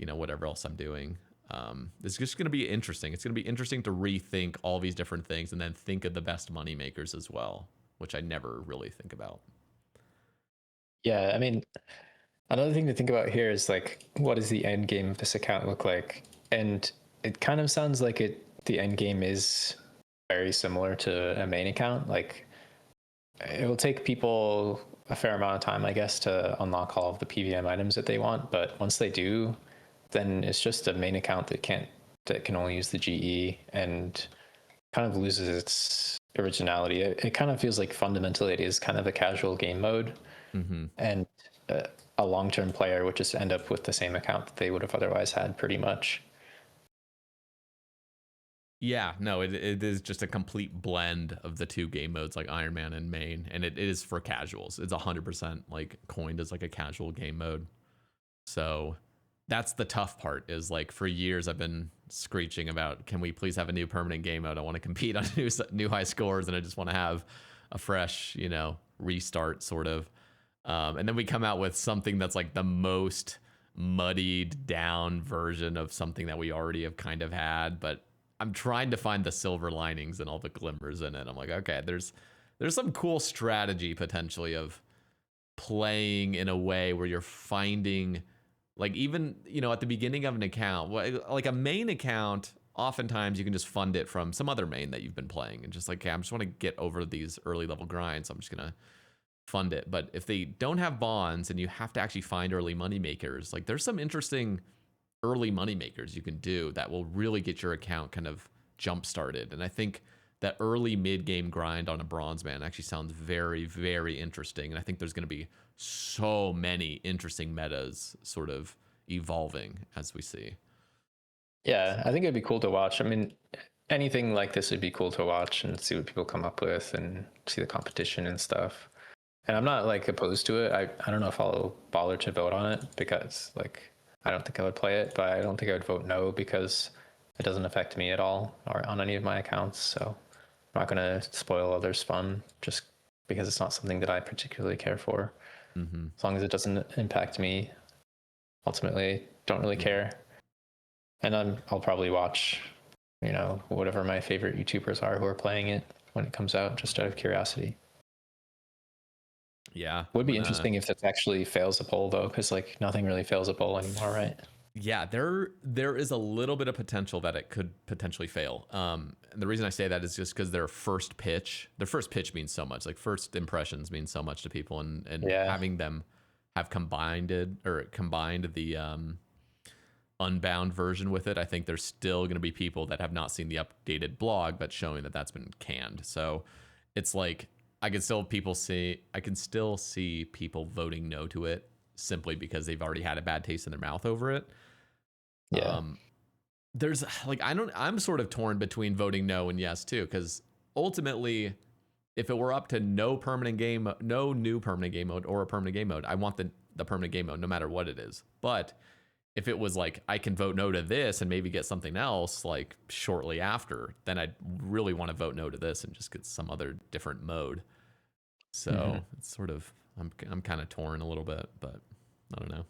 whatever else I'm doing. It's just going to be interesting. It's going to be interesting to rethink all these different things and then think of the best money makers as well, which I never really think about. Yeah, I mean, another thing to think about here is like, what does the end game of this account look like? And it kind of sounds like the end game is very similar to a main account. Like, it will take people a fair amount of time, I guess, to unlock all of the PVM items that they want. But once they do, then it's just a main account that can only use the GE and kind of loses its originality. It kind of feels like fundamentally it is kind of a casual game mode, and a long-term player would just end up with the same account that they would have otherwise had, pretty much. Yeah, no, it is just a complete blend of the two game modes, like Iron Man and main, and it is for casuals. It's 100% like coined as like a casual game mode. So that's the tough part. Is like for years I've been screeching about, can we please have a new permanent game mode? I want to compete on new high scores, and I just want to have a fresh, restart sort of. And then we come out with something that's like the most muddied down version of something that we already have kind of had, but I'm trying to find the silver linings and all the glimmers in it. I'm like, okay, there's some cool strategy potentially of playing in a way where you're finding, like, even, at the beginning of an account, like a main account, oftentimes you can just fund it from some other main that you've been playing and just like, okay, I just want to get over these early level grinds, so I'm just gonna fund it. But if they don't have bonds and you have to actually find early money makers, like there's some interesting early money makers you can do that will really get your account kind of jump started. And I think that early mid game grind on a Bronzeman actually sounds very, very interesting. And I think there's going to be so many interesting metas sort of evolving as we see. Yeah, I think it'd be cool to watch. I mean, anything like this would be cool to watch and see what people come up with and see the competition and stuff. And I'm not like opposed to it. I don't know if I'll bother to vote on it because like I don't think I would play it, but I don't think I would vote no because it doesn't affect me at all or on any of my accounts. So I'm not going to spoil others' fun just because it's not something that I particularly care for. As long as it doesn't impact me, ultimately, don't really care. And I'll probably watch, whatever my favorite YouTubers are who are playing it when it comes out, just out of curiosity. Yeah. Would be interesting if this actually fails a poll, though, because like nothing really fails a poll anymore, right? Yeah, there is a little bit of potential that it could potentially fail. And the reason I say that is just because their first pitch means so much. Like first impressions mean so much to people, and having them have combined the Unbound version with it, I think there's still going to be people that have not seen the updated blog, but showing that that's been canned. So it's like I can still see people voting no to it simply because they've already had a bad taste in their mouth over it. Yeah. There's like I'm sort of torn between voting no and yes too, because ultimately, if it were up to no new permanent game mode or a permanent game mode, I want the permanent game mode no matter what it is. But if it was like I can vote no to this and maybe get something else like shortly after, then I'd really want to vote no to this and just get some other different mode. So it's sort of I'm kind of torn a little bit, but I don't know.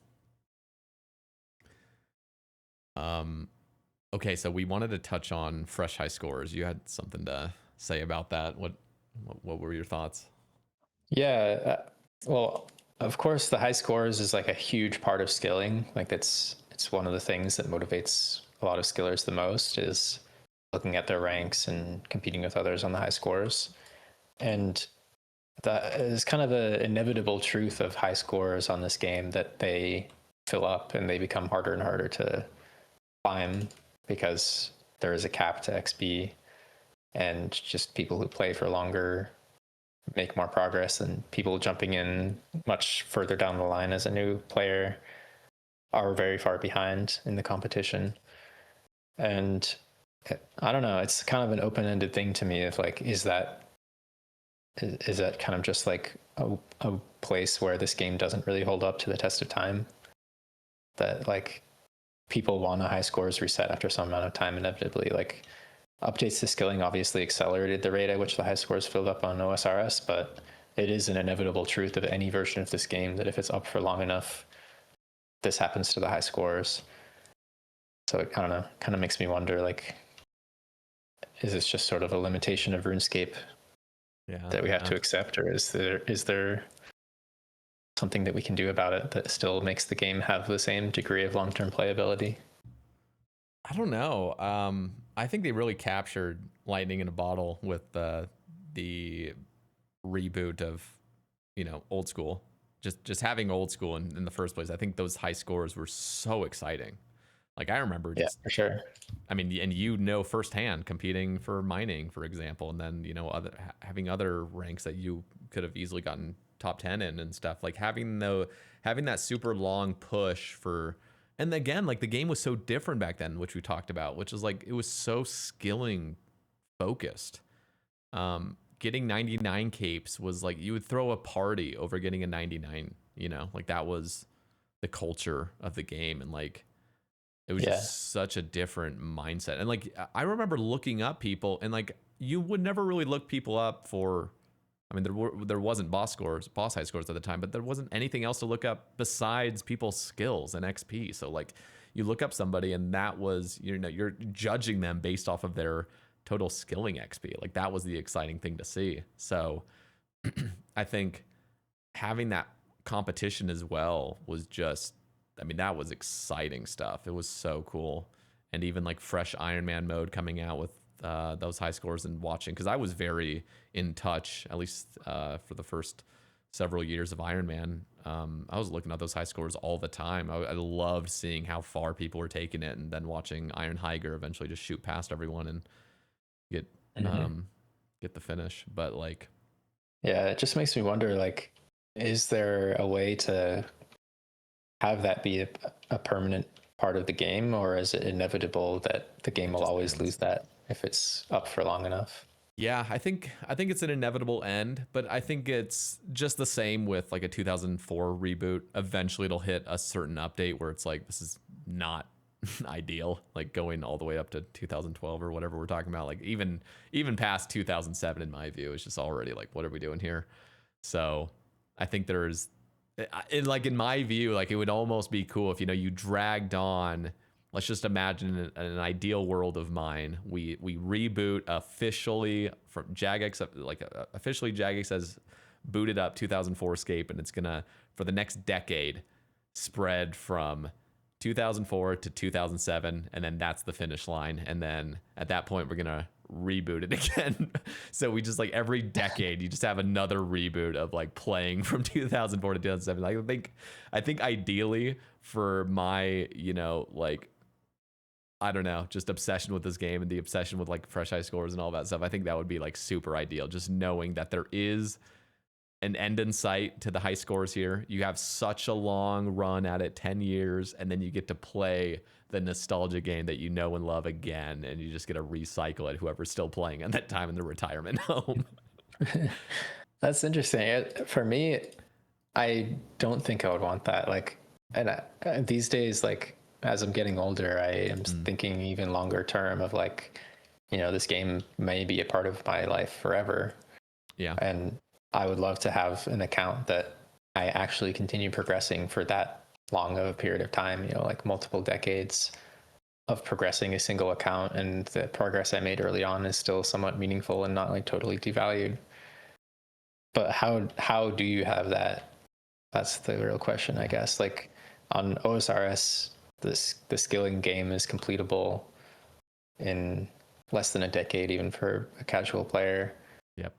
Okay, so we wanted to touch on fresh high scores. You had something to say about that. What were your thoughts? Yeah. Well, of course, the high scores is like a huge part of skilling. Like it's one of the things that motivates a lot of skillers the most is looking at their ranks and competing with others on the high scores. And that is kind of an inevitable truth of high scores on this game, that they fill up and they become harder and harder to climb because there is a cap to XP, and just people who play for longer make more progress, and people jumping in much further down the line as a new player are very far behind in the competition. And I don't know, it's kind of an open-ended thing to me of like, is that kind of just like a place where this game doesn't really hold up to the test of time, that like people want a high scores reset after some amount of time inevitably. Like updates to skilling obviously accelerated the rate at which the high scores filled up on OSRS, but it is an inevitable truth of any version of this game that if it's up for long enough, this happens to the high scores. So I don't know, kind of makes me wonder, like, is this just sort of a limitation of RuneScape that we have to accept, or is there something that we can do about it that still makes the game have the same degree of long-term playability? I don't know. I think they really captured lightning in a bottle with the reboot of, old school. Just having old school in the first place. I think those high scores were so exciting. Like, I remember Yeah, for sure. I mean, and firsthand competing for mining, for example, and then having other ranks that you could have easily gotten top 10 in and stuff. Like having that super long push for, and again, like the game was so different back then, which we talked about, which is like it was so skilling focused. Getting 99 capes was like you would throw a party over getting a 99. Like that was the culture of the game, and like it was just such a different mindset. And like I remember looking up people, and like you would never really look people up for, I mean, there wasn't boss high scores at the time, but there wasn't anything else to look up besides people's skills and XP. So like you look up somebody, and that was, you're judging them based off of their total skilling XP. Like that was the exciting thing to see. So I think having that competition as well was just, I mean, that was exciting stuff. It was so cool. And even like fresh Iron Man mode coming out with those high scores, and watching, because I was very in touch, at least for the first several years of Iron Man. I was looking at those high scores all the time. I loved seeing how far people were taking it, and then watching Iron Higer eventually just shoot past everyone and get the finish. But like, yeah, it just makes me wonder, like, is there a way to have that be a permanent part of the game, or is it inevitable that the game will always lose that if it's up for long enough? Yeah, I think it's an inevitable end, but I think it's just the same with like a 2004 reboot. Eventually it'll hit a certain update where it's like, this is not ideal, like going all the way up to 2012 or whatever we're talking about. Like even past 2007, in my view, is just already like, what are we doing here? So I think there's, in my view, like it would almost be cool if, you dragged on, let's just imagine an ideal world of mine. We reboot officially from Jagex, like officially Jagex has booted up 2004Scape, and it's gonna, for the next decade, spread from 2004 to 2007, and then that's the finish line. And then at that point, we're gonna reboot it again. So we just, like, every decade you just have another reboot of like playing from 2004 to 2007. Like, I think ideally for my, like, I don't know, just obsession with this game and the obsession with like fresh high scores and all that stuff, I think that would be like super ideal, just knowing that there is an end in sight to the high scores here. You have such a long run at it, 10 years, and then you get to play the nostalgia game that you know and love again, and you just get to recycle it, whoever's still playing at that time in the retirement home. That's interesting. For me, I don't think I would want that. Like, and these days, like, as I'm getting older, I am thinking even longer term of like, this game may be a part of my life forever. Yeah. And I would love to have an account that I actually continue progressing for that long of a period of time, like multiple decades of progressing a single account, and the progress I made early on is still somewhat meaningful and not like totally devalued. But how do you have that? That's the real question, I guess. Like on OSRS, the skilling game is completable in less than a decade, even for a casual player. Yep.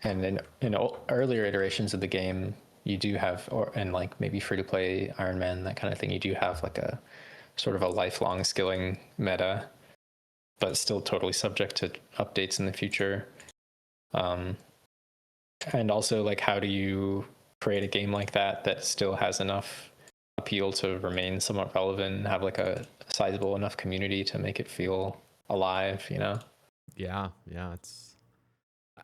And in earlier iterations of the game, you do have, and like maybe free to play Iron Man, that kind of thing, you do have like a sort of a lifelong skilling meta, but still totally subject to updates in the future. And also, like, how do you create a game like that still has enough appeal to remain somewhat relevant and have like a sizable enough community to make it feel alive, Yeah. It's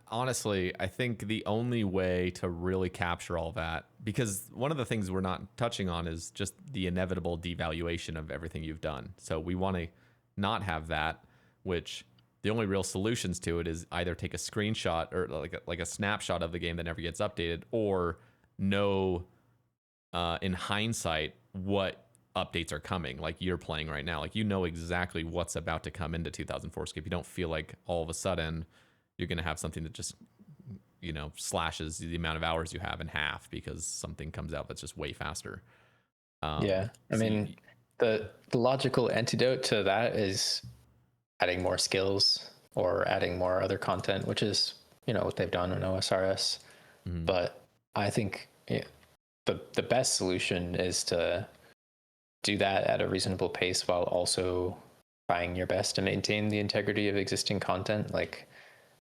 honestly, I think the only way to really capture all that, because one of the things we're not touching on is just the inevitable devaluation of everything you've done. So we want to not have that, which the only real solutions to it is either take a screenshot or like a snapshot of the game that never gets updated, or know in hindsight what updates are coming, like you're playing right now. Like, you know exactly what's about to come into 2004Scape. You don't feel like all of a sudden you're going to have something that just, you know, slashes the amount of hours you have in half because something comes out that's just way faster. Yeah, I So mean, the logical antidote to that is adding more skills or adding more other content, which is, you know, what they've done in OSRS. But I think the best solution is to do that at a reasonable pace while also trying your best to maintain the integrity of existing content. Like,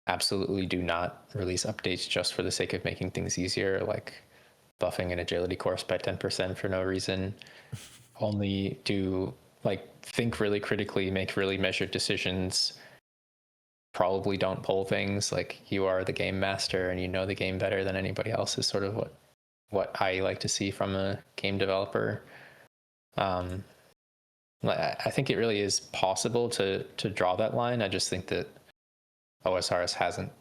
absolutely do not release updates just for the sake of making things easier, like buffing an agility course by 10% for no reason. Only do, like, think really critically, make really measured decisions. Probably don't pull things. Like, you are the game master and you know the game better than anybody else is sort of what I like to see from a game developer. I think it really is possible to draw that line. I just think that OSRS hasn't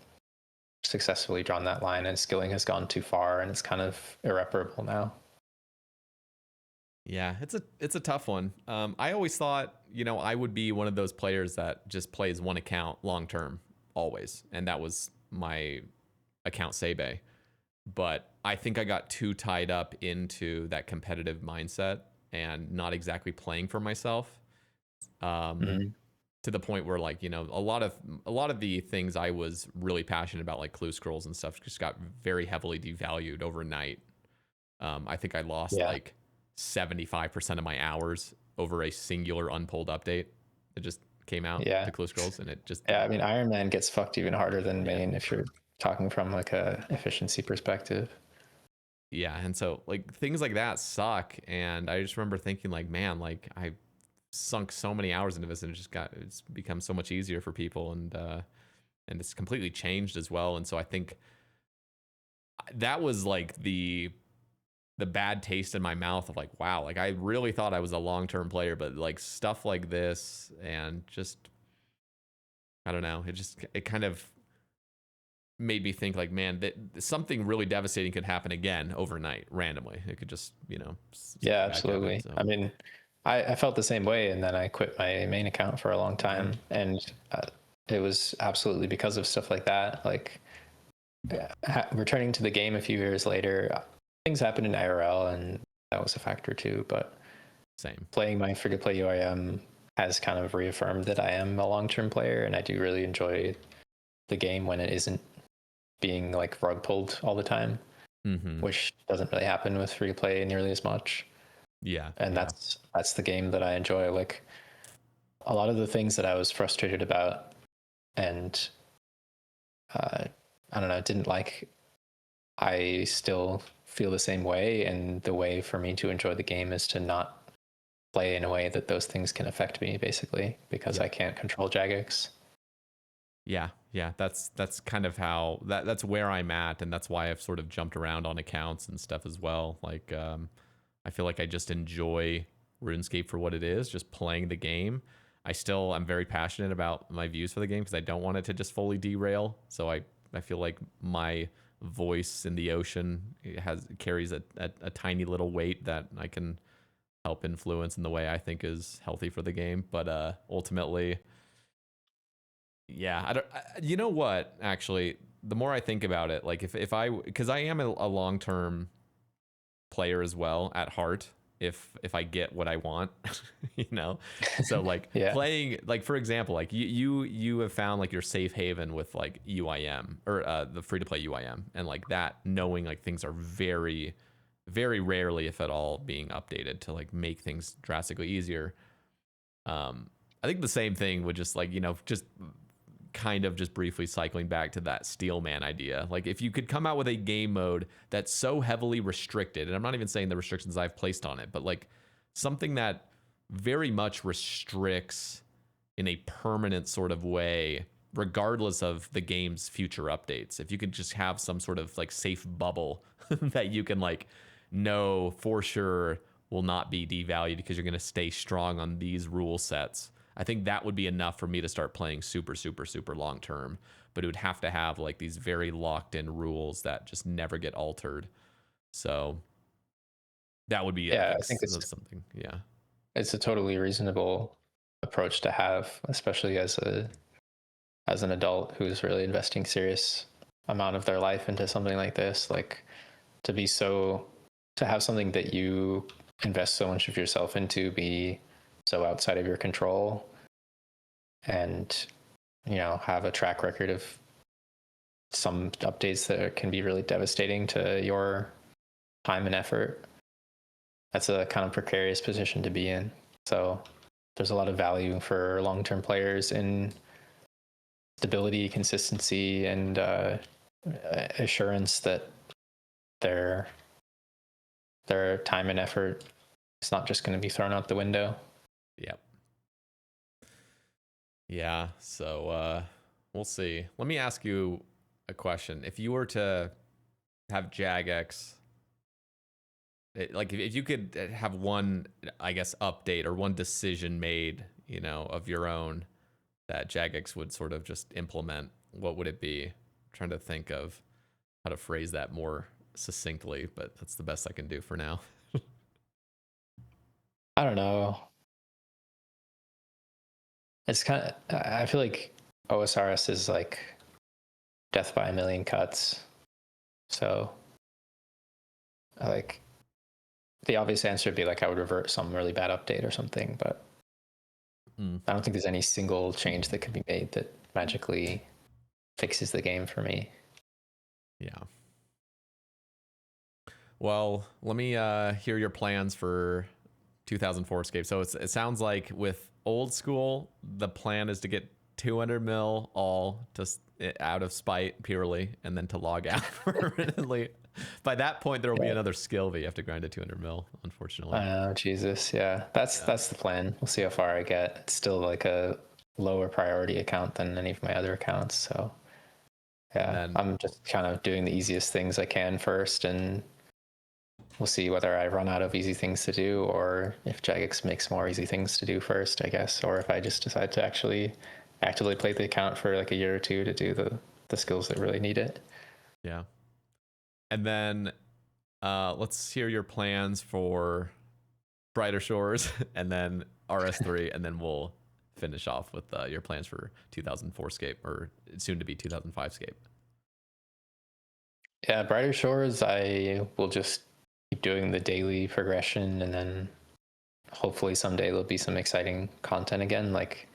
successfully drawn that line, and skilling has gone too far, and it's kind of irreparable now. yeah, it's a tough one. I always thought, you know, I would be one of those players that just plays one account long term always, and that was my account Sae Bae. But I think I got too tied up into that competitive mindset and not exactly playing for myself. To the point where, like, you know, a lot of the things I was really passionate about, like clue scrolls and stuff, just got very heavily devalued overnight. I think I lost Yeah. like 75% of my hours over a singular unpulled update that just came out Yeah. to clue scrolls, and it just Yeah, I mean, Iron Man gets fucked even harder than main if you're talking from like a efficiency perspective. yeah. And so, like, things like that suck, and I just remember thinking, like, man, like, I sunk so many hours into this, and it's become so much easier for people, and it's completely changed as well. And so I think that was like the bad taste in my mouth of, like, wow, like, I really thought I was a long-term player, but like stuff like this, and just, I don't know, it kind of made me think, like, man, that something really devastating could happen again overnight randomly. It could just, you know, Yeah, back happen. absolutely. So I mean, I felt the same way, and then I quit my main account for a long time, and it was absolutely because of stuff like that. Like, returning to the game a few years later, things happened in IRL, and that was a factor too. But same. playing my free-to-play UIM has kind of reaffirmed that I am a long-term player, and I do really enjoy the game when it isn't being like rug pulled all the time, which doesn't really happen with free-to-play nearly as much. Yeah. And yeah. that's the game that I enjoy. Like, a lot of the things that I was frustrated about and I don't know, didn't like, I still feel the same way. And the way for me to enjoy the game is to not play in a way that those things can affect me, basically, because I can't control Jagex. Yeah, that's kind of how that's where I'm at, and that's why I've sort of jumped around on accounts and stuff as well. Like, I feel like I just enjoy RuneScape for what it is, just playing the game. I'm very passionate about my views for the game because I don't want it to just fully derail. So I feel like my voice in the ocean carries a tiny little weight that I can help influence in the way I think is healthy for the game. But ultimately, yeah, you know what, actually, the more I think about it, like, if I, because I am a long-term player as well at heart, if I get what I want, you know. So, like, Yeah. playing, like, for example, like, you have found like your safe haven with like UIM, or the free to play UIM, and like that, knowing like things are very, very rarely, if at all, being updated to like make things drastically easier. I think the same thing would just, like, you know, just kind of just briefly cycling back to that Steelman idea. Like, if you could come out with a game mode that's so heavily restricted, and I'm not even saying the restrictions I've placed on it, but like something that very much restricts in a permanent sort of way, regardless of the game's future updates. If you could just have some sort of like safe bubble that you can like know for sure will not be devalued because you're going to stay strong on these rule sets. I think that would be enough for me to start playing super, super, super long term. But it would have to have like these very locked in rules that just never get altered. So that would be, Yeah, I think, I think it's something. Yeah. it's a totally reasonable approach to have, especially as an adult who's really investing serious amount of their life into something like this. Like to be so to have something that you invest so much of yourself into be so outside of your control, and have a track record of some updates that can be really devastating to your time and effort. That's a kind of precarious position to be in. So there's a lot of value for long-term players in stability, consistency, and assurance that their time and effort is not just going to be thrown out the window. Yep. Yeah. So we'll see. Let me ask you a question. If you were to have Jagex, like if you could have one, I guess, update or one decision made, of your own that Jagex would sort of just implement, what would it be? I'm trying to think of how to phrase that more succinctly, but that's the best I can do for now. I don't know. It's kind of, I feel like OSRS is like death by a million cuts. So like the obvious answer would be like I would revert some really bad update or something, but I don't think there's any single change that could be made that magically fixes the game for me. Yeah. Well, let me hear your plans for 2004Scape. So it sounds like with old school, the plan is to get 200 mil all just out of spite purely, and then to log out permanently. By that point, there will be another skill that you have to grind to 200 mil, unfortunately. Oh, Jesus. Yeah. That's the plan. We'll see how far I get. It's still like a lower priority account than any of my other accounts. So yeah, Then, I'm just kind of doing the easiest things I can first, and we'll see whether I run out of easy things to do or if Jagex makes more easy things to do first, I guess, or if I just decide to actually actively play the account for like a year or two to do the skills that really need it. yeah. And then let's hear your plans for Brighter Shores and then RS3, and then we'll finish off with your plans for 2004Scape, or soon to be 2005Scape. Yeah, Brighter Shores, I will just keep doing the daily progression, and then hopefully someday there'll be some exciting content again. Like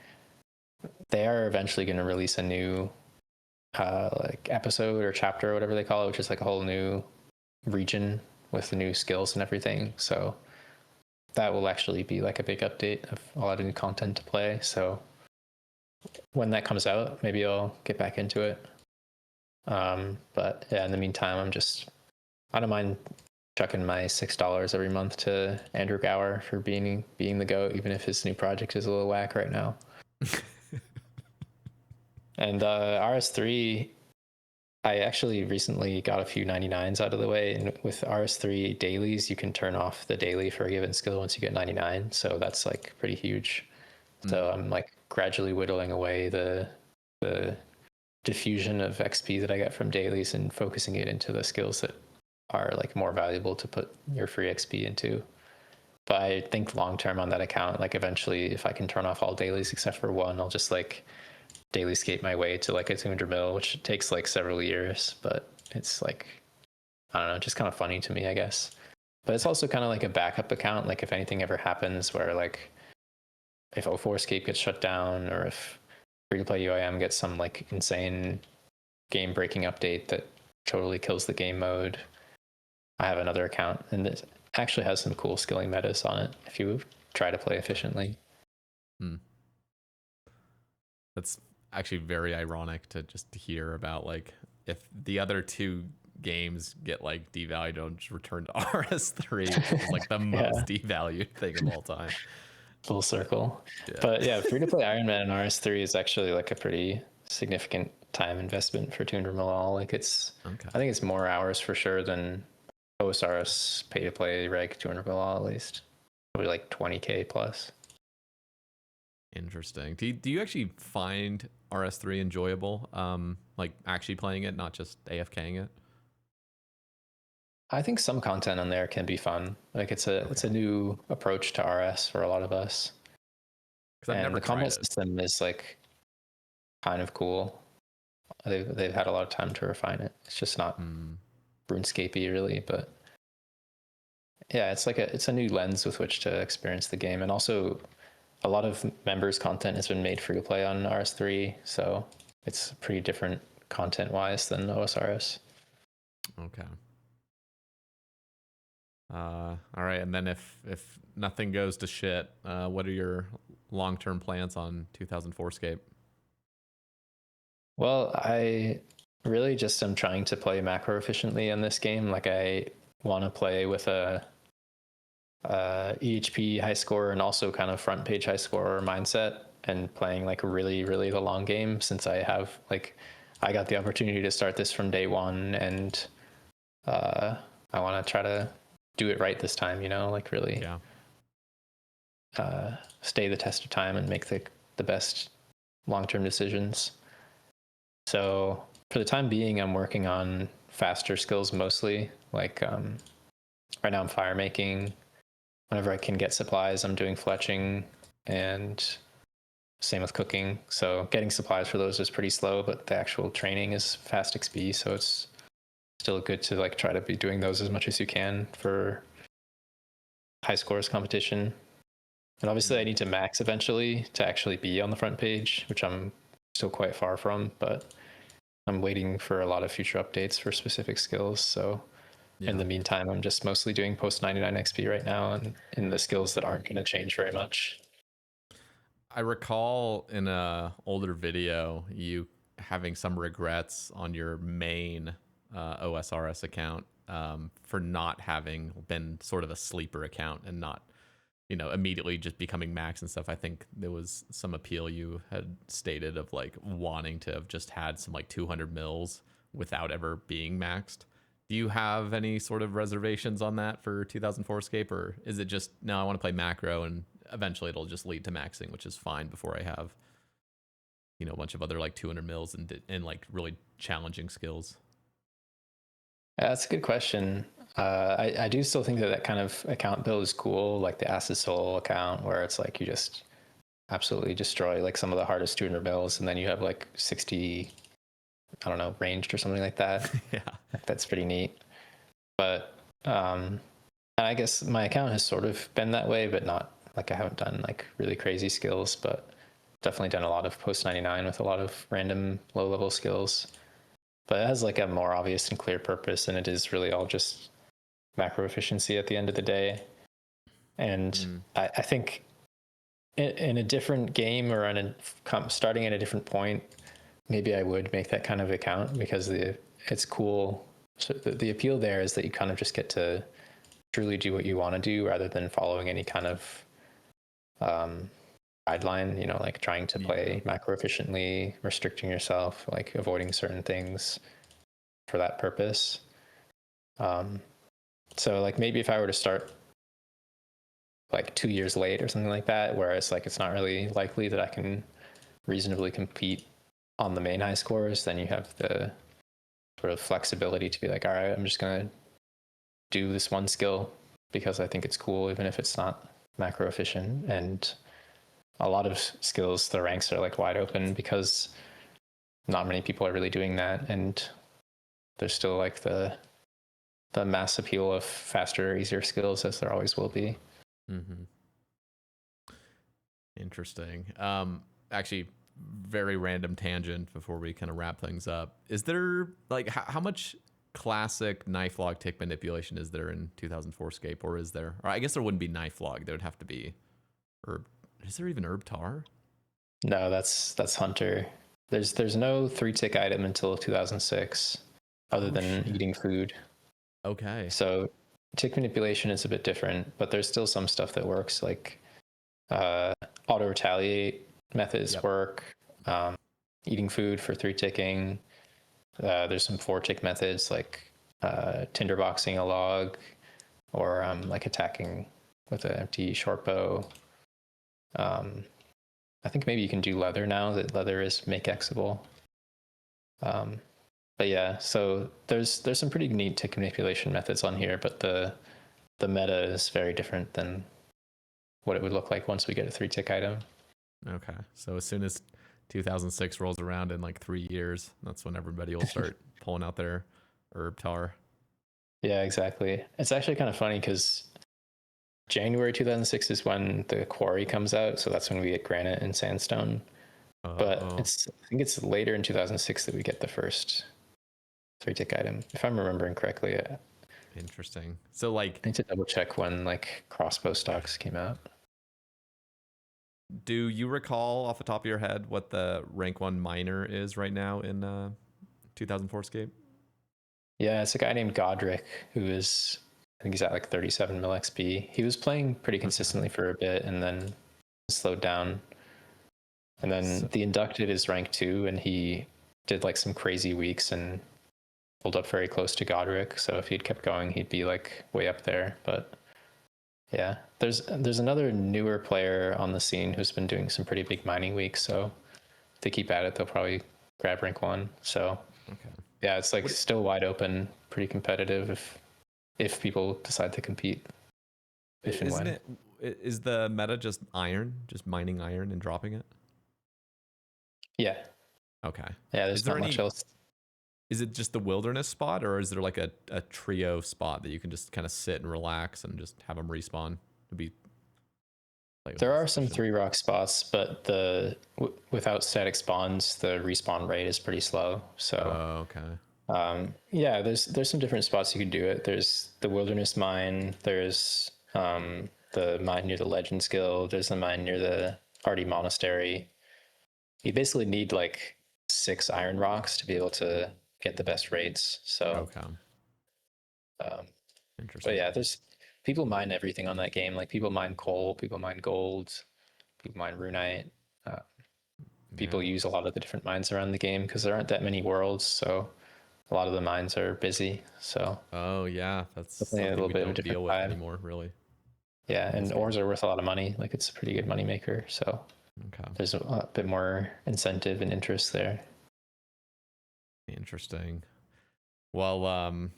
they are eventually going to release a new like episode or chapter or whatever they call it, which is like a whole new region with the new skills and everything. So that will actually be like a big update of a lot of new content to play. So when that comes out, maybe I'll get back into it. But yeah, in the meantime, I don't mind chucking my $6 every month to Andrew Gower for being the GOAT, even if his new project is a little whack right now. And RS3, I actually recently got a few 99s out of the way, and with RS3 dailies, you can turn off the daily for a given skill once you get 99, so that's like pretty huge. So I'm like gradually whittling away the diffusion of XP that I get from dailies and focusing it into the skills that are like more valuable to put your free XP into. But I think long term on that account, like eventually if I can turn off all dailies except for one, I'll just like daily skate my way to like a 200 mil, which takes like several years, but it's like, I don't know, just kind of funny to me, I guess. But it's also kind of like a backup account. Like if anything ever happens where like if 04Scape gets shut down, or if free to play UIM gets some like insane game breaking update that totally kills the game mode, I have another account, and it actually has some cool skilling metas on it if you try to play efficiently. That's actually very ironic to just hear about, like, if the other two games get like devalued, I'll just return to RS3, which is like the most devalued thing of all time. Full circle. Yeah. But yeah, free to play Iron Man and RS3 is actually like a pretty significant time investment for 200 mil all. Like it's, okay. I think it's more hours for sure than OSRS pay to play reg 200 mil all, at least. Probably like 20K plus. Interesting. Do you actually find RS3 enjoyable? Like actually playing it, not just AFKing it? I think some content on there can be fun. Like it's a new approach to RS for a lot of us. Because I've And never the tried combat it. system is like kind of cool. They've had a lot of time to refine it. It's just not RuneScapey really, but yeah, it's a new lens with which to experience the game. And also a lot of members' content has been made free to play on RS3, so it's pretty different content wise than OSRS. Okay. All right, and then if nothing goes to shit, what are your long-term plans on 2004Scape? Well, I really just am trying to play macro efficiently in this game. Like I want to play with a EHP high score and also kind of front page high score mindset, and playing like really, really the long game, since I have like I got the opportunity to start this from day one, and I want to try to do it right this time, like really stay the test of time and make the best long-term decisions. So for the time being, I'm working on faster skills mostly. Like right now I'm fire making. Whenever I can get supplies, I'm doing fletching, and same with cooking. So getting supplies for those is pretty slow, but the actual training is fast XP. So it's still good to like try to be doing those as much as you can for high scores competition. And obviously I need to max eventually to actually be on the front page, which I'm still quite far from, but I'm waiting for a lot of future updates for specific skills. So in the meantime, I'm just mostly doing post 99 XP right now, and in the skills that aren't going to change very much. I recall in a older video you having some regrets on your main OSRS account for not having been sort of a sleeper account and not, immediately just becoming max and stuff. I think there was some appeal you had stated of like wanting to have just had some like 200 mils without ever being maxed. Do you have any sort of reservations on that for 2004Scape, or is it just no, I want to play macro and eventually it'll just lead to maxing, which is fine before I have, a bunch of other like 200 mils and like really challenging skills? Yeah, that's a good question. I do still think that kind of account build is cool, like the Acid Soul account, where it's like you just absolutely destroy like some of the hardest 200 mils, and then you have like 60, I don't know, ranged or something like that. Yeah. That's pretty neat. But I guess my account has sort of been that way, but not like I haven't done like really crazy skills, but definitely done a lot of post 99 with a lot of random low level skills. But it has like a more obvious and clear purpose, and it is really all just macro efficiency at the end of the day. And I think in a different game or starting at a different point, maybe I would make that kind of account, because it's cool. So the appeal there is that you kind of just get to truly do what you want to do rather than following any kind of guideline, like trying to play macro efficiently, restricting yourself, like avoiding certain things for that purpose. So like maybe if I were to start like 2 years late or something like that, where it's like it's not really likely that I can reasonably compete on the main high scores, then you have the sort of flexibility to be like, all right, I'm just gonna do this one skill because I think it's cool, even if it's not macro efficient. And a lot of skills, the ranks are like wide open because not many people are really doing that, and there's still like the mass appeal of faster, easier skills, as there always will be. Interesting. Actually, very random tangent before we kind of wrap things up. Is there like how much classic knife log tick manipulation is there in 2004Scape, or is there? Or I guess there wouldn't be knife log. There would have to be herb. Is there even herb tar? No, that's Hunter. There's no 3-tick item until 2006, other than eating food. Okay. So tick manipulation is a bit different, but there's still some stuff that works, like auto retaliate methods work. Eating food for 3-ticking. There's some 4-tick methods like tinderboxing a log, or like attacking with an empty short bow. I think maybe you can do leather now that leather is make-exable. But yeah, so there's some pretty neat tick manipulation methods on here, but the meta is very different than what it would look like once we get a 3-tick item. Okay, so as soon as 2006 rolls around in like 3 years, that's when everybody will start pulling out their herb tar. Yeah, exactly. It's actually kind of funny because January 2006 is when the quarry comes out, so that's when we get granite and sandstone. But I think it's later in 2006 that we get the first 3-tick item, if I'm remembering correctly. Interesting. So like, I need to double check when like crossbow stocks came out. do you recall off the top of your head what the rank 1 miner is right now in 2004Scape? Yeah, it's a guy named Godric who is, I think he's at like 37 mil XP. He was playing pretty consistently for a bit and then slowed down. And then the inducted is rank 2, and he did like some crazy weeks and pulled up very close to Godric. So if he'd kept going, he'd be like way up there. But yeah, there's another newer player on the scene who's been doing some pretty big mining weeks. So if they keep at it, they'll probably grab rank 1. So Okay. yeah, it's like still wide open, pretty competitive if people decide to compete. If and when. Is the meta just iron, just mining iron and dropping it? Yeah. Okay. Yeah, there's not much else. Is it just the wilderness spot, or is there like a trio spot that you can just kind of sit and relax and just have them respawn? It'd be like, there are some 3-rock spots, but without static spawns, the respawn rate is pretty slow. So okay. Yeah, there's some different spots you could do it. There's the wilderness mine. There's the mine near the Legends Guild. There's the mine near the Hardy Monastery. You basically need like 6 iron rocks to be able to get the best rates. So okay. Interesting. But yeah, there's people mine everything on that game. Like people mine coal, people mine gold, people mine RuneLite. People use a lot of the different mines around the game because there aren't that many worlds, so a lot of the mines are busy. So yeah, that's definitely a little bit of a different deal with vibe anymore, really. Yeah, and ores are worth a lot of money. Like it's a pretty good money maker. So there's a bit more incentive and interest there. Interesting. Well,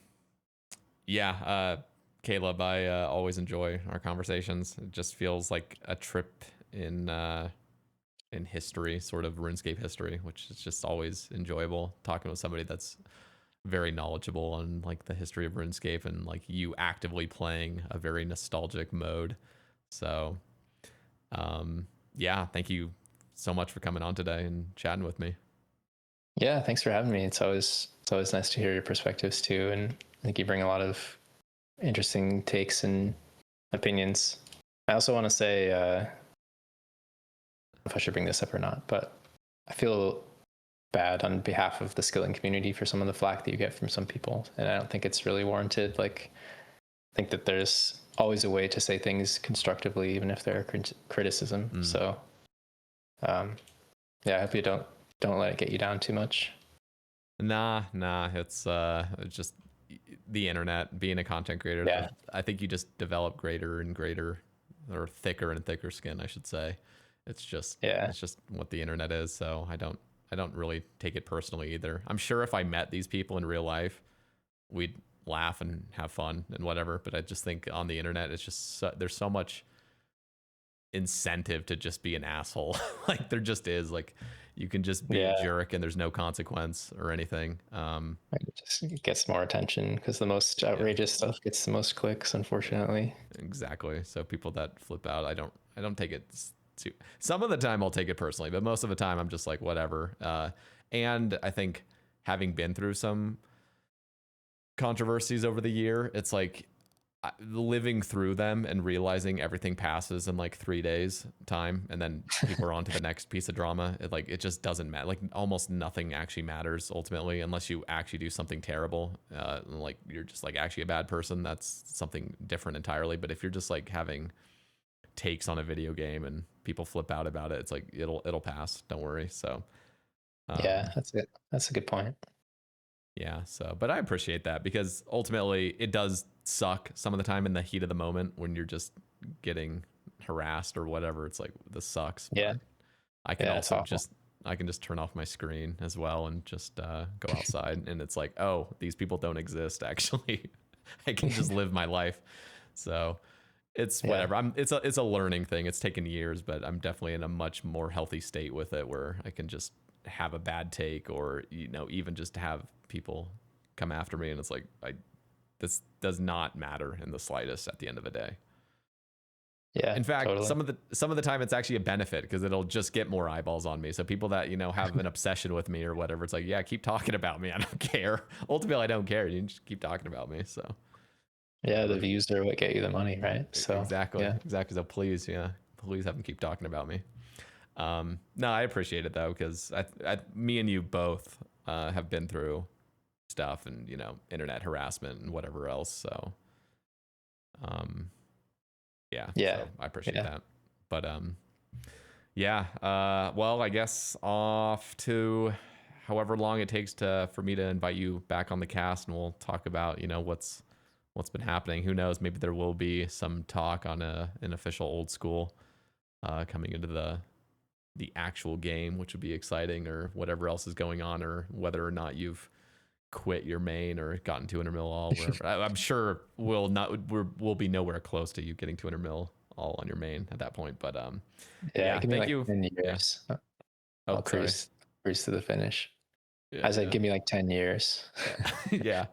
yeah, Caleb, I always enjoy our conversations. It just feels like a trip in history, sort of RuneScape history, which is just always enjoyable talking with somebody that's very knowledgeable on like the history of RuneScape and like you actively playing a very nostalgic mode. So yeah, thank you so much for coming on today and chatting with me. Yeah, thanks for having me. It's always nice to hear your perspectives too, and I think you bring a lot of interesting takes and opinions. I also want to say, I don't know if I should bring this up or not, but I feel bad on behalf of the skilling community for some of the flack that you get from some people, and I don't think it's really warranted. Like, I think that there's always a way to say things constructively, even if they're criticism. So, yeah, I hope you don't let it get you down too much. Nah, it's just the internet, being a content creator. Yeah. I think you just develop greater and greater, or thicker and thicker skin, I should say. It's just what the internet is. So I don't really take it personally either. I'm sure if I met these people in real life, we'd laugh and have fun and whatever. But I just think on the internet, it's just there's so much incentive to just be an asshole. Like there just is. Like you can just be a jerk and there's no consequence or anything. It just gets more attention because the most outrageous stuff gets the most clicks, unfortunately. Exactly. So people that flip out, I don't take it too. Some of the time I'll take it personally, but most of the time I'm just like whatever. And I think having been through some controversies over the year, it's like living through them and realizing everything passes in like 3 days time, and then people are on to the next piece of drama. It just doesn't matter. Like almost nothing actually matters ultimately, unless you actually do something terrible. Like you're just like actually a bad person. That's something different entirely. But if you're just like having takes on a video game and people flip out about it, it's like it'll pass. Don't worry. So yeah, that's it. That's a good point. Yeah, so, but I appreciate that because ultimately it does suck some of the time in the heat of the moment when you're just getting harassed or whatever. It's like, this sucks. Yeah. But I can also just just turn off my screen as well and just go outside, and it's like, oh, these people don't exist actually. I can just live my life. So it's whatever. It's a learning thing. It's taken years, but I'm definitely in a much more healthy state with it, where I can just have a bad take, or even just have people come after me, and it's like, this does not matter in the slightest at the end of the day. Yeah. In fact, totally. some of the time it's actually a benefit, because it'll just get more eyeballs on me. So people that, have an obsession with me or whatever, it's like, yeah, keep talking about me. I don't care. Ultimately, I don't care. You just keep talking about me. So yeah, the views are what get you the money, right? So exactly. yeah. So please have them keep talking about me. No, I appreciate it though, because me and you both have been through stuff, and internet harassment and whatever else. So yeah, so I appreciate that. But well, I guess off to however long it takes for me to invite you back on the cast, and we'll talk about what's been happening. Who knows, maybe there will be some talk on an official old school coming into the actual game, which would be exciting, or whatever else is going on, or whether or not you've quit your main or gotten 200 mil all wherever. I'm sure we'll be nowhere close to you getting 200 mil all on your main at that point. But give me thank like you. 10 years. Yeah. I'll cruise to the finish. Yeah, I said, give me like 10 years. Yeah.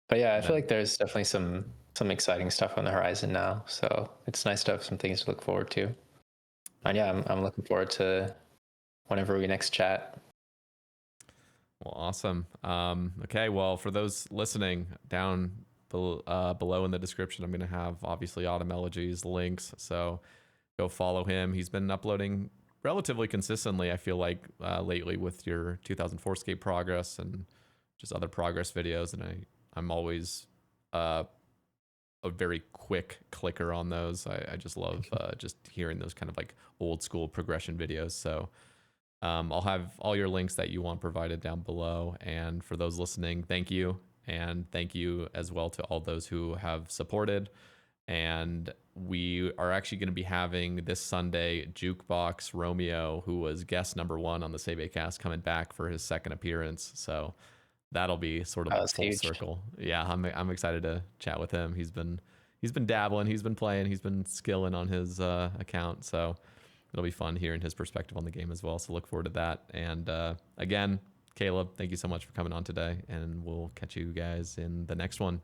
But yeah, I feel like there's definitely some exciting stuff on the horizon now. So it's nice to have some things to look forward to. And yeah, I'm looking forward to whenever we next chat. Well, awesome. Okay, well, for those listening, down below in the description, I'm going to have obviously Elegy's links. So go follow him. He's been uploading relatively consistently, I feel like, lately, with your 2004Scape progress and just other progress videos. And I'm always a very quick clicker on those. I just love just hearing those kind of like old school progression videos. So I'll have all your links that you want provided down below. And for those listening, thank you. And thank you as well to all those who have supported. And we are actually going to be having this Sunday Jukebox Romeo, who was guest number 1 on the Sae Bae cast, coming back for his second appearance. So that'll be sort of full circle. Yeah, I'm excited to chat with him. He's been dabbling, he's been playing, he's been skilling on his account. So it'll be fun hearing his perspective on the game as well. So look forward to that. And again, Caleb, thank you so much for coming on today, and we'll catch you guys in the next one.